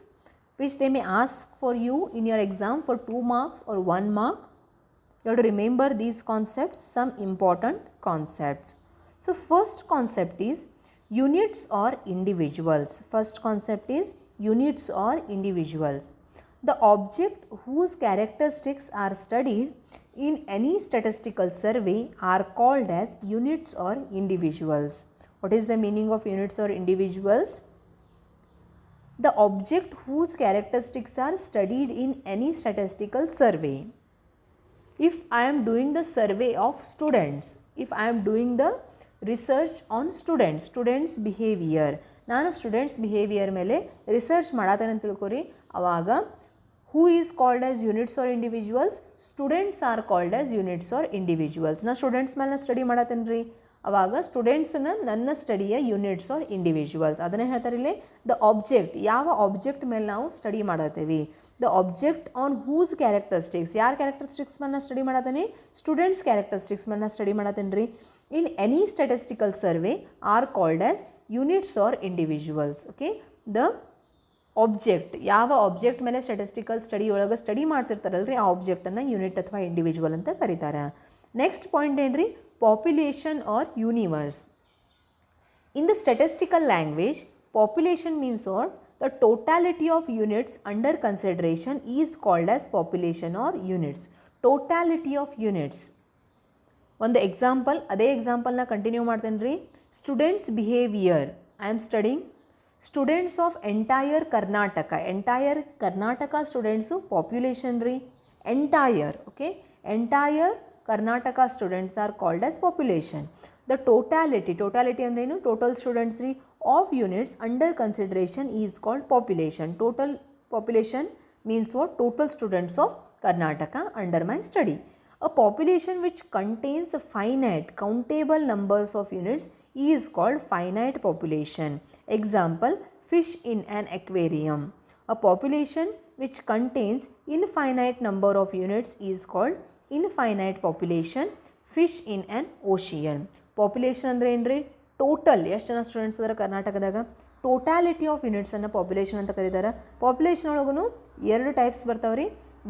which they may ask for you in your exam for 2 marks or 1 mark. You have to remember these concepts, some important concepts. So first concept is units or individuals. First concept is units or individuals. The object whose characteristics are studied in any statistical survey are called as units or individuals. What is the meaning of units or individuals? The object whose characteristics are studied in any statistical survey. If I am doing the survey of students, if I am doing the research on students behavior, ನಾನು ಸ್ಟೂಡೆಂಟ್ಸ್ ಬಿಹೇವಿಯರ್ ಮೇಲೆ ರಿಸರ್ಚ್ ಮಾಡತ್ತೇನೆ ಅಂತ ತಿಳ್ಕೊರಿ. ಆವಾಗ who is called as units or individuals? Students are called as units or individuals. ನಾ ಸ್ಟೂಡೆಂಟ್ಸ್ ಮೇಲೆ ಸ್ಟಡಿ ಮಾಡತ್ತೇನೆ ರೀ, ಅವಾಗ ಸ್ಟೂಡೆಂಟ್ಸನ್ನ ನನ್ನ ಸ್ಟಡಿಯ ಯೂನಿಟ್ಸ್ ಆರ್ ಇಂಡಿವಿಜುವಲ್ಸ್. ಅದನ್ನೇ ಹೇಳ್ತಾರೆ ಇಲ್ಲಿ ದ ಆಬ್ಜೆಕ್ಟ್, ಯಾವ ಆಬ್ಜೆಕ್ಟ್ ಮೇಲೆ ನಾವು ಸ್ಟಡಿ ಮಾಡತ್ತೀವಿ. The object on whose characteristics, ಯಾರ ಕ್ಯಾರೆಕ್ಟರಿಸ್ಟಿಕ್ಸ್ ಮೇಲೆ ಸ್ಟಡಿ ಮಾಡತ್ತೇನೆ, ಸ್ಟೂಡೆಂಟ್ಸ್ ಕ್ಯಾರೆಕ್ಟರಿಸ್ಟಿಕ್ಸ್ ಮೇಲೆ ಸ್ಟಡಿ ಮಾಡತ್ತೇನೆ ರೀ. In any statistical survey are called as units or individuals. Okay, the object, ಯಾವ ಆಬ್ಜೆಕ್ಟ್ ಮೇಲೆ ಸ್ಟ್ಯಾಟಿಸ್ಟಿಕಲ್ ಸ್ಟಡಿ ಒಳಗೆ ಸ್ಟಡಿ ಮಾಡ್ತಿರ್ತಾರಲ್ರಿ ಆ ಆಬ್ಜೆಕ್ಟನ್ನು ಯೂನಿಟ್ ಅಥವಾ ಇಂಡಿವಿಜುವಲ್ ಅಂತ ಕರೀತಾರೆ. ನೆಕ್ಸ್ಟ್ ಪಾಯಿಂಟ್ ಏನ್ರಿ, population or universe. In the statistical language population means or the totality of units under consideration is called as population or units. Totality of units. ಒಂದು ಎಕ್ಸಾಂಪಲ್, ಅದೇ ಎಕ್ಸಾಂಪಲ್ನ ಕಂಟಿನ್ಯೂ ಮಾಡ್ತೇನೆ ರೀ. Students behaviour, I am studying students of entire Karnataka. Entire Karnataka students population ರೀ. Entire, okay, entire Karnataka students are called as population. The totality, totality ಅಂದ್ರೇನು, ಟೋಟಲ್ ಸ್ಟೂಡೆಂಟ್ಸ್ ರೀ, of units under consideration is called population. Total population means what, total students of Karnataka under my study. A population which contains finite countable numbers of units is called finite population. Example, fish in an aquarium. A population which contains infinite number of units is called infinite population. Fish in an ocean. Population ಅಂದ್ರೆ ಏನ್ರಿ, ಟೋಟಲ್ ಎಷ್ಟು ಜನ ಸ್ಟೂಡೆಂಟ್ಸ್ ಅದರ ಕರ್ನಾಟಕದಾಗ, ಟೋಟಾಲಿಟಿ ಆಫ್ ಯೂನಿಟ್ಸನ್ನು ಪಾಪ್ಯುಲೇಷನ್ ಅಂತ ಕರೀತಾರೆ. ಪಾಪ್ಯುಲೇಷನ್ ಒಳಗೂ ಎರಡು ಟೈಪ್ಸ್ ಬರ್ತಾವೆ ರೀ.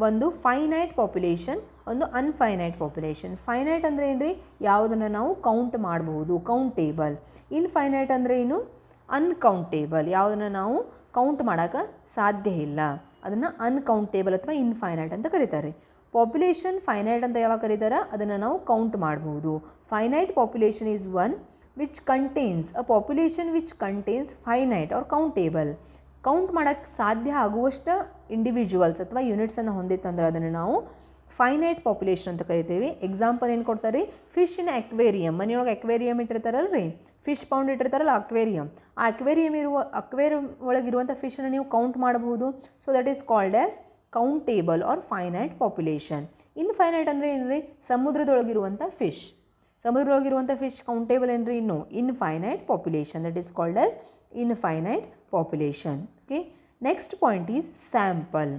ಒಂದು ಫೈನೈಟ್ ಪಾಪ್ಯುಲೇಷನ್, ಒಂದು ಅನ್ಫೈನೈಟ್ ಪಾಪ್ಯುಲೇಷನ್. ಫೈನೈಟ್ ಅಂದರೆ ಏನು ರೀ, ಯಾವುದನ್ನು ನಾವು ಕೌಂಟ್ ಮಾಡಬಹುದು, ಕೌಂಟೇಬಲ್. ಇನ್ಫೈನೈಟ್ ಅಂದರೆ ಏನು, ಅನ್ಕೌಂಟೇಬಲ್, ಯಾವುದನ್ನು ನಾವು ಕೌಂಟ್ ಮಾಡೋಕ್ಕೆ ಸಾಧ್ಯ ಇಲ್ಲ, ಅದನ್ನು ಅನ್ಕೌಂಟೇಬಲ್ ಅಥವಾ ಇನ್ಫೈನೈಟ್ ಅಂತ ಕರೀತಾರೆ. ಪಾಪ್ಯುಲೇಷನ್ ಫೈನೈಟ್ ಅಂತ ಯಾವಾಗ ಕರೀತಾರೆ, ಅದನ್ನು ನಾವು ಕೌಂಟ್ ಮಾಡಬಹುದು. Finite population is one which contains, a population which contains finite or countable, count ಮಾಡೋಕ್ಕೆ ಸಾಧ್ಯ ಆಗುವಷ್ಟು ಇಂಡಿವಿಜುವಲ್ಸ್ ಅಥವಾ ಯೂನಿಟ್ಸನ್ನು ಹೊಂದಿತ್ತಂದ್ರೆ ಅದನ್ನು ನಾವು ಫೈನೈಟ್ ಪಾಪ್ಯುಲೇಷನ್ ಅಂತ ಕರಿತೀವಿ. ಎಕ್ಸಾಂಪಲ್ ಏನು ಕೊಡ್ತಾರೆ, ಫಿಶ್ ಇನ್ ಅಕ್ವೇರಿಯಮ್. ಮನೆಯೊಳಗೆ ಅಕ್ವೇರಿಯಮ್ ಇಟ್ಟಿರ್ತಾರಲ್ಲ ರೀ, ಫಿಶ್ ಪೌಂಡ್ ಇಟ್ಟಿರ್ತಾರಲ್ಲ ಅಕ್ವೇರಿಯಮ್. ಆ ಅಕ್ವೇರಿಯಮ್ ಒಳಗಿರುವಂಥ ಫಿಶನ್ನು ನೀವು ಕೌಂಟ್ ಮಾಡಬಹುದು. So that is called as countable or finite population. Infinite ಅಂದರೆ ಏನು ರೀ, ಸಮುದ್ರದೊಳಗಿರುವಂಥ ಫಿಶ್. ಸಮುದ್ರದೊಳಗಿರುವಂಥ ಫಿಶ್ ಕೌಂಟೇಬಲ್ ಏನ್ರಿ, ಇನ್ನು infinite population, that is called as infinite population. Okay, next point is sample.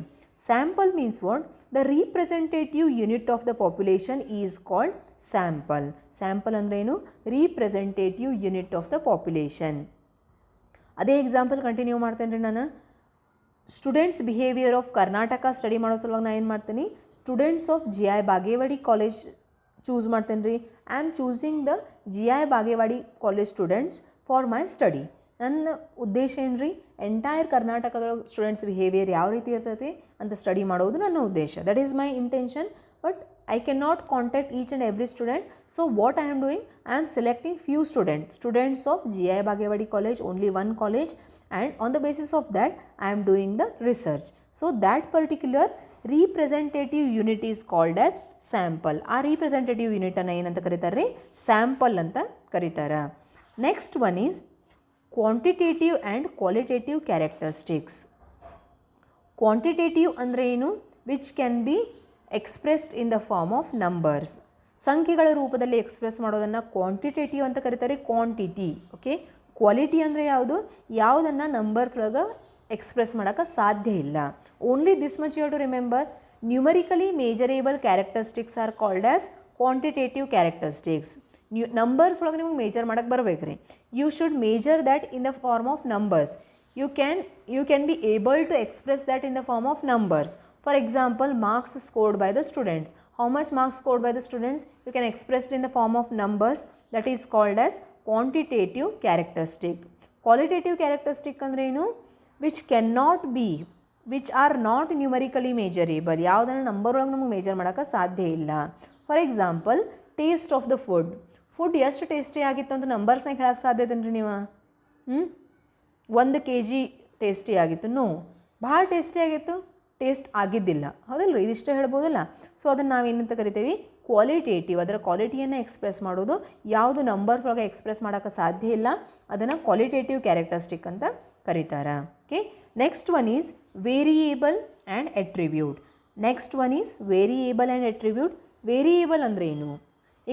Sample means what, the representative unit of the population is called sample. Sample ಅಂದ್ರೆ ಏನು, representative unit of the population. ಅದೇ ಎಕ್ಸಾಂಪಲ್ ಕಂಟಿನ್ಯೂ ಮಾಡ್ತೇನೆ ರೀ ನಾನು. Students behaviour of Karnataka study ಮಾಡೋ ಸಲುವಾಗಿ ನಾನು ಏನು ಮಾಡ್ತೀನಿ, students of GI Bagewadi college choose ಮಾಡ್ತೇನೆ ರೀ. I am choosing the GI Bagewadi college students for my study. ನನ್ನ ಉದ್ದೇಶ ಏನು ರೀ, ಎಂಟೈರ್ ಕರ್ನಾಟಕದೊಳಗೆ ಸ್ಟೂಡೆಂಟ್ಸ್ ಬಿಹೇವಿಯರ್ ಯಾವ ರೀತಿ ಇರ್ತೈತಿ ಅಂತ ಸ್ಟಡಿ ಮಾಡೋದು ನನ್ನ ಉದ್ದೇಶ. That is my intention. But I cannot contact each and every student. So what I am doing, I am selecting few students of GI Bagewadi college, only one college, and on the basis of that I am doing the research. So that particular representative unit is called as sample. ಆ representative unit ಅನ್ನು ಏನಂತ ಕರೀತಾರೆ, sample ಅಂತ ಕರೀತಾರೆ. Next one is quantitative and qualitative characteristics. Quantitative ಅಂದರೆ ಏನು, which can be expressed in the form of numbers. ಸಂಖ್ಯೆಗಳ ರೂಪದಲ್ಲಿ ಎಕ್ಸ್ಪ್ರೆಸ್ ಮಾಡೋದನ್ನು ಕ್ವಾಂಟಿಟೇಟಿವ್ ಅಂತ ಕರೀತಾರೆ, ಕ್ವಾಂಟಿಟಿ. ಓಕೆ, ಕ್ವಾಲಿಟಿ ಅಂದರೆ ಯಾವುದು, ಯಾವುದನ್ನು ನಂಬರ್ಸ್ ಒಳಗೆ ಎಕ್ಸ್ಪ್ರೆಸ್ ಮಾಡೋಕ್ಕೆ ಸಾಧ್ಯ ಇಲ್ಲ. Only this much you have to remember, numerically measurable characteristics are called as quantitative characteristics. Numbers ಒಳಗೆ ನಿಮಗೆ ಮೇಜರ್ ಮಾಡೋಕ್ಕೆ ಬರಬೇಕು ರೀ. You should measure that in the form of numbers. You can be able to express that in the form of numbers. For example, marks scored by the students. How much marks scored by the students? You can express it in the form of numbers. That is called as quantitative characteristic. Qualitative characteristic ಅಂದ್ರೆ ಏನು, which cannot be, which are not numerically measurable. ಯಾವುದನ್ನು ನಂಬರ್ ಒಳಗೆ ನಮಗೆ ಮೇಜರ್ ಮಾಡೋಕ್ಕೆ ಸಾಧ್ಯ ಇಲ್ಲ. For example, taste of the food ಎಷ್ಟು ಟೇಸ್ಟಿ ಆಗಿತ್ತು ಅಂತ ನಂಬರ್ಸ್ನಾಗ ಹೇಳಕ್ಕೆ ಸಾಧ್ಯ ಇದನ್ರಿ ನೀವು. 1 kg ಟೇಸ್ಟಿ ಆಗಿತ್ತು, ನೋ. ಭಾಳ ಟೇಸ್ಟಿ ಆಗಿತ್ತು, ಟೇಸ್ಟ್ ಆಗಿದ್ದಿಲ್ಲ, ಹೌದಲ್ಲ ರೀ, ಇದಿಷ್ಟೇ ಹೇಳ್ಬೋದಲ್ಲ. ಸೊ ಅದನ್ನು ನಾವೇನಂತ ಕರಿತೀವಿ, ಕ್ವಾಲಿಟೇಟಿವ್. ಅದರ ಕ್ವಾಲಿಟಿಯನ್ನು ಎಕ್ಸ್ಪ್ರೆಸ್ ಮಾಡೋದು, ಯಾವುದು ನಂಬರ್ಸ್ ಒಳಗೆ ಎಕ್ಸ್ಪ್ರೆಸ್ ಮಾಡೋಕ್ಕೆ ಸಾಧ್ಯ ಇಲ್ಲ ಅದನ್ನು ಕ್ವಾಲಿಟೇಟಿವ್ ಕ್ಯಾರೆಕ್ಟರಿಸ್ಟಿಕ್ ಅಂತ ಕರೀತಾರೆ. Okay, next one is variable and attribute. Next one is variable and attribute. Variable ಅಂದರೆ ಏನು,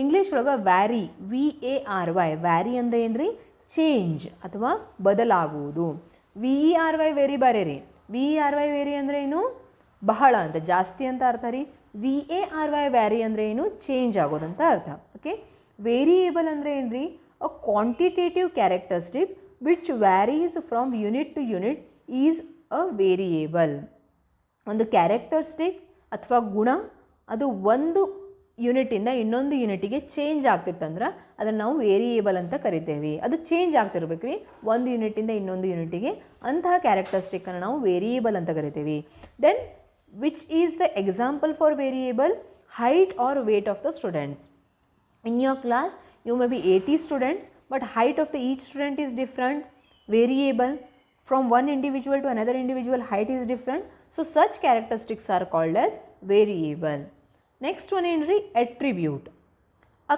ಇಂಗ್ಲೀಷ್ ಒಳಗೆ ವ್ಯಾರಿ, VARY, ವ್ಯಾರಿ ಅಂದರೆ ಏನು ರೀ, ಚೇಂಜ್ ಅಥವಾ ಬದಲಾಗುವುದು. VERY ವೆರಿ ಬೇರೆ ರೀ. VERY ವೆರಿ ಅಂದರೆ ಏನು, ಬಹಳ ಅಂತ, ಜಾಸ್ತಿ ಅಂತ ಅರ್ಥ ರೀ. VARY ವ್ಯಾರಿ ಅಂದರೆ ಏನು, ಚೇಂಜ್ ಆಗೋದಂತ ಅರ್ಥ. ಓಕೆ, ವೇರಿಯೇಬಲ್ ಅಂದರೆ ಏನು ರೀ, a quantitative characteristic which varies from unit to unit is a variable. ಒಂದು ಕ್ಯಾರೆಕ್ಟರಿಸ್ಟಿಕ್ ಅಥವಾ ಗುಣ ಅದು ಒಂದು ಯೂನಿಟಿಂದ ಇನ್ನೊಂದು ಯೂನಿಟಿಗೆ ಚೇಂಜ್ ಆಗ್ತಿತ್ತಂದ್ರೆ ಅದನ್ನು ನಾವು ವೇರಿಯೇಬಲ್ ಅಂತ ಕರಿತೇವೆ. ಅದು ಚೇಂಜ್ ಆಗ್ತಿರ್ಬೇಕು ರೀ ಒಂದು ಯೂನಿಟಿಂದ ಇನ್ನೊಂದು ಯೂನಿಟಿಗೆ, ಅಂತಹ ಕ್ಯಾರೆಕ್ಟರಿಸ್ಟಿಕ್ಕನ್ನು ನಾವು ವೇರಿಯೇಬಲ್ ಅಂತ ಕರಿತೇವೆ. Then which is the example for variable, height or weight of the students. In your class you may be 80 students but height of the each student is different. Variable, from one individual to another individual height is different, so such characteristics are called as variable. Next one is attribute, a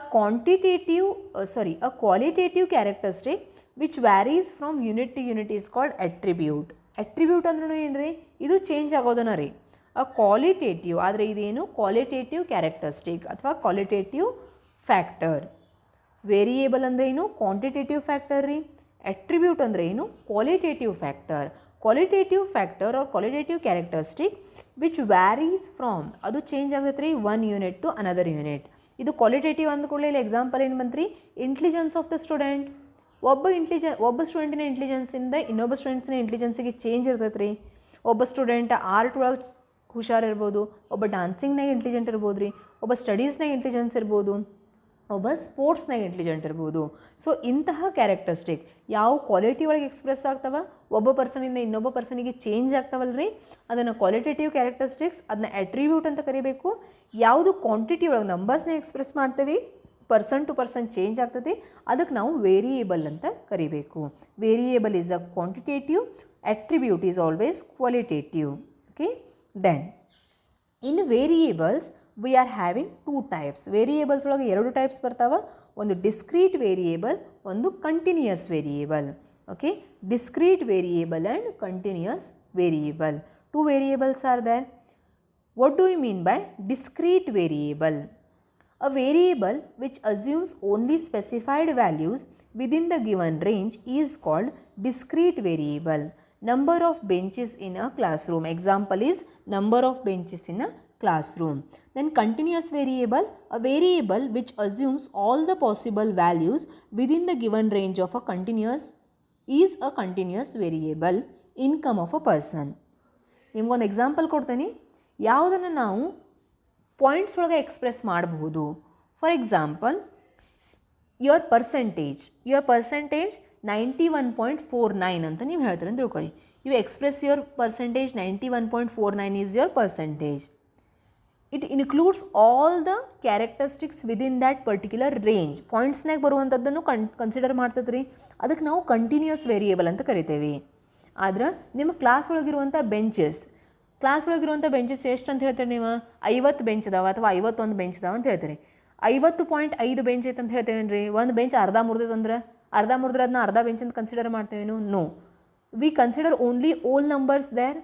qualitative characteristic which varies from unit to unit is called attribute. Attribute ಅಂದ್ರೆ ಏನ್ರಿ, ಇದು ಚೇಂಜ್ ಆಗೋದನ್ನ ರೀ. ಅ ಕ್ವಾಲಿಟೇಟಿವ್ ಆದರೆ ಇದೇನು ಕ್ವಾಲಿಟೇಟಿವ್ ಕ್ಯಾರೆಕ್ಟರಿಸ್ಟಿಕ್ ಅಥವಾ ಕ್ವಾಲಿಟೇಟಿವ್ ಫ್ಯಾಕ್ಟರ್. ವೇರಿಯೇಬಲ್ ಅಂದರೆ ಏನು, ಕ್ವಾಂಟಿಟೇಟಿವ್ ಫ್ಯಾಕ್ಟರ್ ರೀ. ಅಟ್ರಿಬ್ಯೂಟ್ ಅಂದರೆ ಏನು, qualitative factor. Qualitative factor or qualitative characteristic which varies from, ಅದು ಚೇಂಜ್ ಆಗುತ್ತೆ ರೀ one unit to another unit. ಇದು ಕ್ವಾಲಿಟೇಟಿವ್ ಅಂದ್ಕೊಳ್ಳಿ. ಇಲ್ಲಿ ಎಕ್ಸಾಂಪಲ್ ಏನು ಬಂತ್ರಿ, ಇಂಟೆಲಿಜೆನ್ಸ್ ಆಫ್ ದ ಸ್ಟೂಡೆಂಟ್. ಒಬ್ಬ ಸ್ಟೂಡೆಂಟಿನ ಇಂಟೆಲಿಜೆನ್ಸಿಂದ ಇನ್ನೊಬ್ಬ ಸ್ಟೂಡೆಂಟ್ಸಿನ ಇಂಟೆಲಿಜೆನ್ಸಿಗೆ ಚೇಂಜ್ ಇರ್ತೈತೆ ರೀ. ಒಬ್ಬ ಸ್ಟೂಡೆಂಟ್ ಆರ್ಟ್ ಒಳಗೆ ಹುಷಾರಿರ್ಬೋದು, ಒಬ್ಬ ಡಾನ್ಸಿಂಗ್ನಾಗ ಇಂಟೆಲಿಜೆಂಟ್ ಇರ್ಬೋದು ರೀ, ಒಬ್ಬ ಸ್ಟಡೀಸ್ನಾಗ ಇಂಟೆಲಿಜೆನ್ಸ್ ಇರ್ಬೋದು, ಒಬ್ಬ ಸ್ಪೋರ್ಟ್ಸ್ನಾಗ ಇಂಟೆಲಿಜೆಂಟ್ ಇರ್ಬೋದು. ಸೊ ಇಂತಹ ಕ್ಯಾರೆಕ್ಟರಿಸ್ಟಿಕ್ ಯಾವ ಕ್ವಾಲಿಟಿ ಒಳಗೆ ಎಕ್ಸ್ಪ್ರೆಸ್ ಆಗ್ತವೆ, ಒಬ್ಬ ಪರ್ಸನಿಂದ ಇನ್ನೊಬ್ಬ ಪರ್ಸನಿಗೆ ಚೇಂಜ್ ಆಗ್ತಾವಲ್ರಿ, ಅದನ್ನು ಕ್ವಾಲಿಟೇಟಿವ್ ಕ್ಯಾರೆಕ್ಟರಿಸ್ಟಿಕ್ಸ್, ಅದನ್ನ ಅಟ್ರಿಬ್ಯೂಟ್ ಅಂತ ಕರಿಬೇಕು. ಯಾವುದು ಕ್ವಾಂಟಿಟಿ ಒಳಗೆ ನಂಬರ್ಸ್ನ ಎಕ್ಸ್ಪ್ರೆಸ್ ಮಾಡ್ತೇವೆ, ಪರ್ಸನ್ ಟು ಪರ್ಸನ್ ಚೇಂಜ್ ಆಗ್ತದೆ, ಅದಕ್ಕೆ ನಾವು ವೇರಿಯೇಬಲ್ ಅಂತ ಕರಿಬೇಕು. Variable is a quantitative, attribute is always qualitative. Okay, then in variables we are having two types. Variables ಒಳಗೆ ಎರಡು ಟೈಪ್ಸ್ ಬರ್ತಾವೆ, ಒಂದು ಡಿಸ್ಕ್ರೀಟ್ ವೇರಿಯೇಬಲ್, ಒಂದು continuous variable. Okay, discrete variable and continuous variable. Two variables are there. What do you mean by discrete variable? A variable which assumes only specified values within the given range is called discrete variable. Number of benches in a classroom. Example is number of benches in a classroom. Then continuous variable, a variable which assumes all the possible values within the given range of a continuous is a continuous variable. Income of a person. ನಿಮ್ಗೊಂದು ಎಕ್ಸಾಂಪಲ್ ಕೊಡ್ತೀನಿ, ಯಾವುದನ್ನು ನಾವು ಪಾಯಿಂಟ್ಸ್ ಒಳಗೆ ಎಕ್ಸ್ಪ್ರೆಸ್ ಮಾಡಬಹುದು. ಫಾರ್ ಎಕ್ಸಾಂಪಲ್, ಯುವರ್ ಪರ್ಸೆಂಟೇಜ್ 91.49 ಅಂತ ನೀವು ಹೇಳ್ತೀರಿ ಅಂತ ತಿಳ್ಕೊರಿ. You express your percentage 91.49 is your percentage. It includes all the characteristics within that particular range. ಪಾಯಿಂಟ್ಸ್ನಾಗ ಬರುವಂಥದ್ದನ್ನು ಕನ್ಸಿಡರ್ ಮಾಡ್ತದೆ ರೀ. ಅದಕ್ಕೆ ನಾವು ಕಂಟಿನ್ಯೂಯಸ್ ವೇರಿಯೇಬಲ್ ಅಂತ ಕರಿತೇವೆ. ಆದ್ರೆ ನಿಮ್ಮ ಕ್ಲಾಸ್ ಒಳಗಿರುವಂಥ ಬೆಂಚಸ್ ಎಷ್ಟು ಅಂತ ಹೇಳ್ತೀರಿ ನೀವು? 50 ಬೆಂಚ್ ಅದಾವ ಅಥವಾ 51 ಬೆಂಚ್ ಅದಾವ ಅಂತ ಹೇಳ್ತೀರಿ. 50.5 ಬೆಂಚ್ ಐತೆ ಅಂತ ಹೇಳ್ತೇವೇನು ರೀ? ಒಂದು ಬೆಂಚ್ ಅರ್ಧ ಮುರಿದ್ರೆ ಅದನ್ನ ಅರ್ಧ ಬೆಂಚ್ ಅಂತ ಕನ್ಸಿಡರ್ ಮಾಡ್ತೇವೇನು? No, we consider only whole numbers there.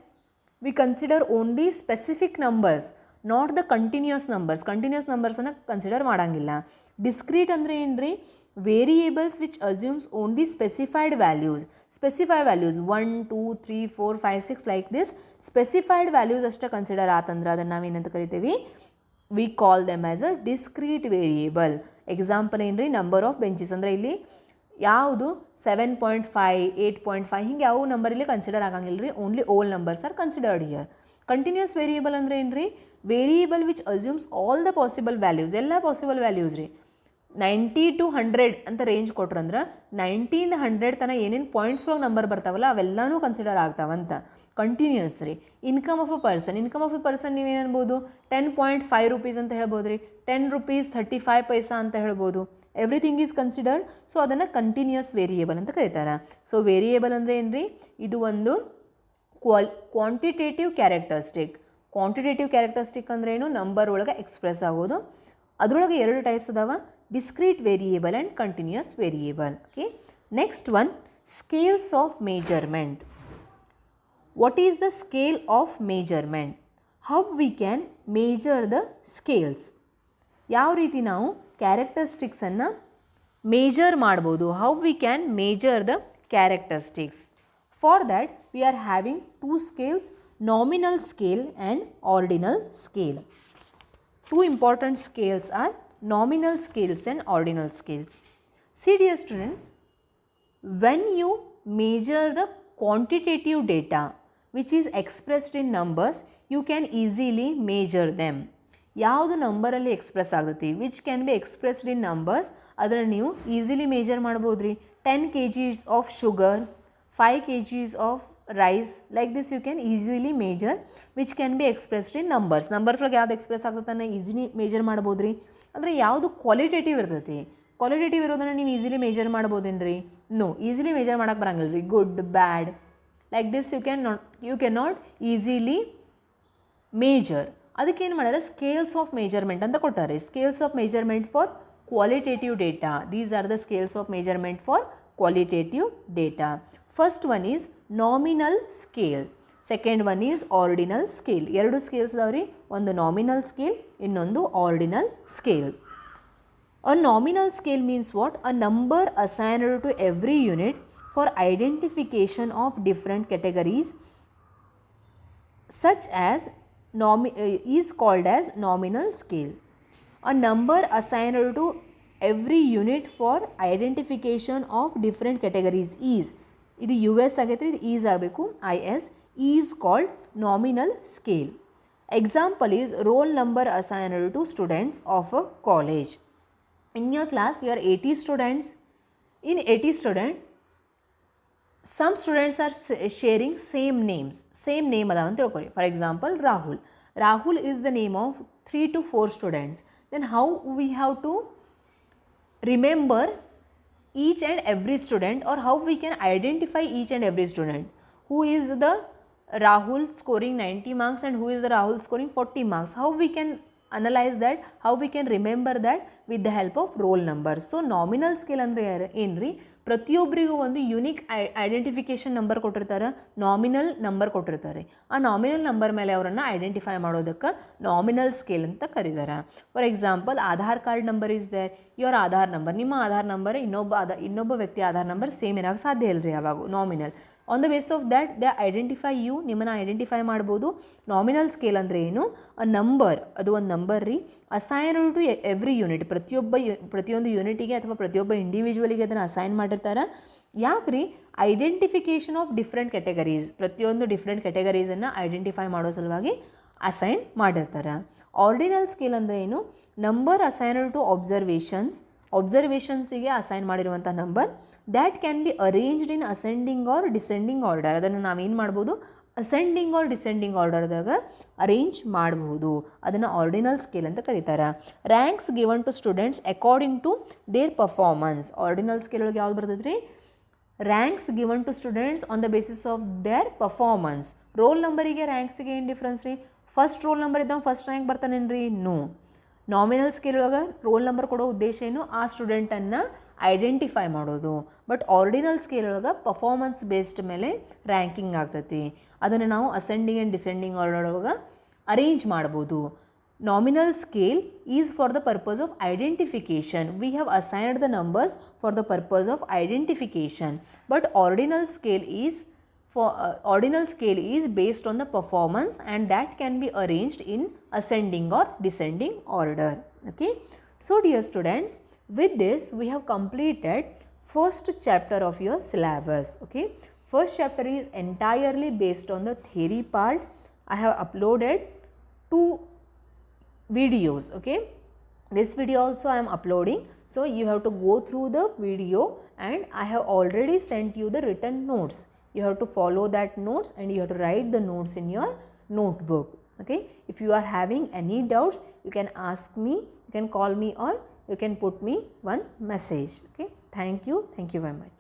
We consider only specific numbers, not the continuous numbers. Continuous ನಂಬರ್ಸನ್ನು ಕನ್ಸಿಡರ್ ಮಾಡೋಂಗಿಲ್ಲ. ಡಿಸ್ಕ್ರೀಟ್ ಅಂದರೆ ಏನು ರೀ? Variables which assumes only specified values. 1, 2, 3, 4, 5, 6 like this specified values ಅಷ್ಟೇ ಕನ್ಸಿಡರ್ ಆತಂದ್ರೆ ಅದನ್ನು ನಾವೇನಂತ ಕರಿತೀವಿ? We call them as a discrete variable. Example ಏನು ರೀ? ನಂಬರ್ ಆಫ್ ಬೆಂಚಸ್ ಅಂದರೆ ಇಲ್ಲಿ ಯಾವುದು 7.5, 8.5 ಹಿಂಗೆ ಯಾವ ನಂಬರ್ ಇಲ್ಲಿ ಕನ್ಸಿಡರ್ ಆಗಂಗಿಲ್ಲ ರೀ. Only whole numbers are considered here. Continuous variable ಅಂದರೆ ಏನು ರೀ? Variable which assumes all the possible values, ಎಲ್ಲ ಪಾಸಿಬಲ್ ವ್ಯಾಲ್ಯೂಸ್ ರೀ. 90 to 100 ಅಂತ ರೇಂಜ್ ಕೊಟ್ರಂದ್ರೆ 90ಇಂದ 100 ತನಕ ಏನೇನು ಪಾಯಿಂಟ್ಸ್ ಒಳಗೆ ನಂಬರ್ ಬರ್ತಾವಲ್ಲ ಅವೆಲ್ಲನೂ ಕನ್ಸಿಡರ್ ಆಗ್ತಾವಂತ. ಕಂಟಿನ್ಯೂಸ್ ರೀ. ಇನ್ಕಮ್ ಆಫ್ ಅ ಪರ್ಸನ್ ನೀವೇನು ಅನ್ಬೋದು? 10.5 rupees ಅಂತ ಹೇಳ್ಬೋದು ರೀ. 10 rupees 35 paisa ಅಂತ ಹೇಳ್ಬೋದು. Everything is considered. ಸೊ ಅದನ್ನು ಕಂಟಿನ್ಯೂಯಸ್ ವೇರಿಯೇಬಲ್ ಅಂತ ಕರೀತಾರೆ. ಸೊ ವೇರಿಯೇಬಲ್ ಅಂದರೆ ಏನು ರೀ? ಇದು ಒಂದು ಕ್ವಾಂಟಿಟೇಟಿವ್ ಕ್ಯಾರೆಕ್ಟರಿಸ್ಟಿಕ್ ಅಂದರೆ ಏನು? ನಂಬರ್ ಒಳಗೆ ಎಕ್ಸ್ಪ್ರೆಸ್ ಆಗೋದು. ಅದರೊಳಗೆ ಎರಡು ಟೈಪ್ಸ್ ಅದಾವ, discrete variable and continuous variable. Okay, next one, scales of measurement. What is the scale of measurement? How we can major the scales? ಯಾವ ರೀತಿ ನಾವು ಕ್ಯಾರೆಕ್ಟರಿಸ್ಟಿಕ್ಸನ್ನು ಮೇಜರ್ ಮಾಡ್ಬೋದು. How we can major the characteristics? For that we are having two scales, nominal scale and ordinal scale. Two important scales are nominal scales and ordinal scales. See dear students, when you measure the quantitative data which is expressed in numbers, you can easily measure them. ಯಾವುದು ನಂಬರಲ್ಲಿ ಎಕ್ಸ್ಪ್ರೆಸ್ ಆಗುತ್ತೆ which can be expressed in numbers, ಅದನ್ನು ನೀವು ಈಸಿಲಿ ಮೇಜರ್ ಮಾಡ್ಬೋದು ರೀ. 10 kgs of sugar, 5 kgs of rice, like this you can easily measure which can be expressed in numbers. Numbers ಒಳಗೆ ಯಾವ್ದು ಎಕ್ಸ್ಪ್ರೆಸ್ ಆಗ್ತದೆ ಈಸಿಲಿ ಮೇಜರ್ ಮಾಡ್ಬೋದು ರೀ. ಅಂದರೆ ಯಾವುದು ಕ್ವಾಲಿಟೇಟಿವ್ ಇರ್ತೈತಿ, ಕ್ವಾಲಿಟೇಟಿವ್ ಇರೋದನ್ನು ನೀವು ಈಸಿಲಿ ಮೇಜರ್ ಮಾಡ್ಬೋದೇನು ರೀ? ನೋ, ಈಸಿಲಿ ಮೇಜರ್ ಮಾಡೋಕ್ಕೆ ಬರಂಗಿಲ್ಲ ರೀ. Good, bad, like this you can not easily measure. ಅದಕ್ಕೇನು ಮಾಡ್ಯಾರ, ಸ್ಕೇಲ್ಸ್ ಆಫ್ ಮೆಜರ್ಮೆಂಟ್ ಅಂತ ಕೊಟ್ಟಾರೆ. Scales of measurement for qualitative data. These are the scales of measurement for qualitative data. First one is nominal scale, second one is ordinal scale. ಎರಡು ಸ್ಕೇಲ್ಸ್ ಅದಾವ್ರಿ, ಒಂದು ನಾಮಿನಲ್ ಸ್ಕೇಲ್, ಇನ್ನೊಂದು ordinal scale. A nominal scale means what? A number assigned to every unit for identification of different categories such as is called as nominal scale. A number assigned to every unit for identification of different categories is, ಇದು US ಆಗೈತೆ, ಇದು ಈಸ್ ಆಗಬೇಕು, IS, is called nominal scale. Example is roll number assigned to students of a college. In your class you are 80 students. In 80 students, some students are sharing same names, same name ಅದಾವ ಅಂತ ತಿಳ್ಕೊರಿ. For example Rahul is the name of 3 to 4 students. Then how we have to remember each and every student, or how we can identify each and every student? Who is the Rahul scoring 90 marks and who is the Rahul scoring 40 marks? How we can analyze that, how we can remember that with the help of roll number. So nominal scale ಅಂದರೆ ಏನ್ರಿ, ಪ್ರತಿಯೊಬ್ಬರಿಗೂ ಒಂದು ಯುನಿಕ್ ಐಡೆಂಟಿಫಿಕೇಷನ್ ನಂಬರ್ ಕೊಟ್ಟಿರ್ತಾರೆ, ನಾಮಿನಲ್ ನಂಬರ್ ಕೊಟ್ಟಿರ್ತಾರೆ. ಆ ನಾಮಿನಲ್ ನಂಬರ್ ಮೇಲೆ ಅವರನ್ನು ಐಡೆಂಟಿಫೈ ಮಾಡೋದಕ್ಕೆ ನಾಮಿನಲ್ ಸ್ಕೇಲ್ ಅಂತ ಕರೀತಾರೆ. For example Aadhaar card number is there, your Aadhaar number, ನಿಮ್ಮ ಆಧಾರ್ ನಂಬರ್ ಇನ್ನೊಬ್ಬ ವ್ಯಕ್ತಿ ಆಧಾರ್ ನಂಬರ್ ಸೇಮ್ ಇರೋಕ್ಕೆ ಸಾಧ್ಯ ಇಲ್ಲರಿ ಯಾವಾಗ nominal. On the base of that they identify you, ನಿಮ್ಮನ್ನು ಐಡೆಂಟಿಫೈ ಮಾಡ್ಬೋದು. ನಾಮಿನಲ್ ಸ್ಕೇಲ್ ಅಂದರೆ ಏನು, ಅ ನಂಬರ್, ಅದು ಒಂದು ನಂಬರ್ ರೀ, ಅಸೈನ್ ಟು ಎವ್ರಿ ಯೂನಿಟ್, ಪ್ರತಿಯೊಂದು ಯೂನಿಟಿಗೆ ಅಥವಾ ಪ್ರತಿಯೊಬ್ಬ ಇಂಡಿವಿಜುವಲಿಗೆ ಅದನ್ನು ಅಸೈನ್ ಮಾಡಿರ್ತಾರೆ. ಯಾಕ್ರಿ, ಐಡೆಂಟಿಫಿಕೇಷನ್ ಆಫ್ ಡಿಫ್ರೆಂಟ್ ಕ್ಯಾಟಗರೀಸ್, ಪ್ರತಿಯೊಂದು ಡಿಫ್ರೆಂಟ್ ಕ್ಯಾಟಗರೀಸನ್ನು ಐಡೆಂಟಿಫೈ ಮಾಡೋ ಸಲುವಾಗಿ ಅಸೈನ್ ಮಾಡಿರ್ತಾರೆ. ಆರ್ಡಿನಲ್ ಸ್ಕೇಲ್ ಅಂದರೆ ಏನು, ನಂಬರ್ ಅಸೈನ್ ಟು ಒಬ್ಸರ್ವೇಷನ್ಸಿಗೆ ಅಸೈನ್ ಮಾಡಿರುವಂಥ number, that can be arranged in ascending or descending order. ಅದನ್ನು ನಾವೇನು ಮಾಡ್ಬೋದು, ಅಸೆಂಡಿಂಗ್ ಆರ್ ಡಿಸೆಂಡಿಂಗ್ ಆರ್ಡರ್ದಾಗ ಅರೇಂಜ್ ಮಾಡಬಹುದು. ಅದನ್ನು ಆರ್ಡಿನಲ್ ಸ್ಕೇಲ್ ಅಂತ ಕರೀತಾರೆ. Ranks given to students according to their performance. Ordinal scale ಒಳಗೆ ಯಾವ್ದು ಬರ್ತದೆ ರೀ, ranks given to students on the basis of their performance. Roll ನಂಬರಿಗೆ ರ್ಯಾಂಕ್ಸಿಗೆ ಏನು ಡಿಫ್ರೆನ್ಸ್ ರೀ, ಫಸ್ಟ್ ರೋಲ್ ನಂಬರ್ ಇದ್ದಾವೆ ಫಸ್ಟ್ ರ್ಯಾಂಕ್ ಬರ್ತಾನೇನ್ರಿ, ನೋ. ನಾಮಿನಲ್ ಸ್ಕೇಲ್ ಒಳಗೆ ರೋಲ್ ನಂಬರ್ ಕೊಡೋ ಉದ್ದೇಶ ಏನು, ಆ ಸ್ಟೂಡೆಂಟನ್ನು ಐಡೆಂಟಿಫೈ ಮಾಡೋದು. ಬಟ್ ಆರ್ಡಿನಲ್ ಸ್ಕೇಲ್ ಒಳಗೆ ಪರ್ಫಾರ್ಮೆನ್ಸ್ ಬೇಸ್ಡ್ ಮೇಲೆ ರ್ಯಾಂಕಿಂಗ್ ಆಗ್ತೈತಿ. ಅದನ್ನು ನಾವು ಅಸೆಂಡಿಂಗ್ ಆ್ಯಂಡ್ ಡಿಸೆಂಡಿಂಗ್ ಆರ್ಡರ್ ಒಳಗೆ ಅರೇಂಜ್ ಮಾಡ್ಬೋದು. Nominal scale is for the purpose of identification. We have assigned the numbers for the purpose of identification. But ordinal scale is based on the performance and that can be arranged in ascending or descending order. Okay, so dear students, with this we have completed first chapter of your syllabus. Okay, first chapter is entirely based on the theory part. I have uploaded 2 videos. Okay, this video also I am uploading, so you have to go through the video and I have already sent you the written notes. You have to follow that notes and you have to write the notes in your notebook. Okay, if you are having any doubts, you can ask me, you can call me, or you can put me one message. Okay, thank you very much.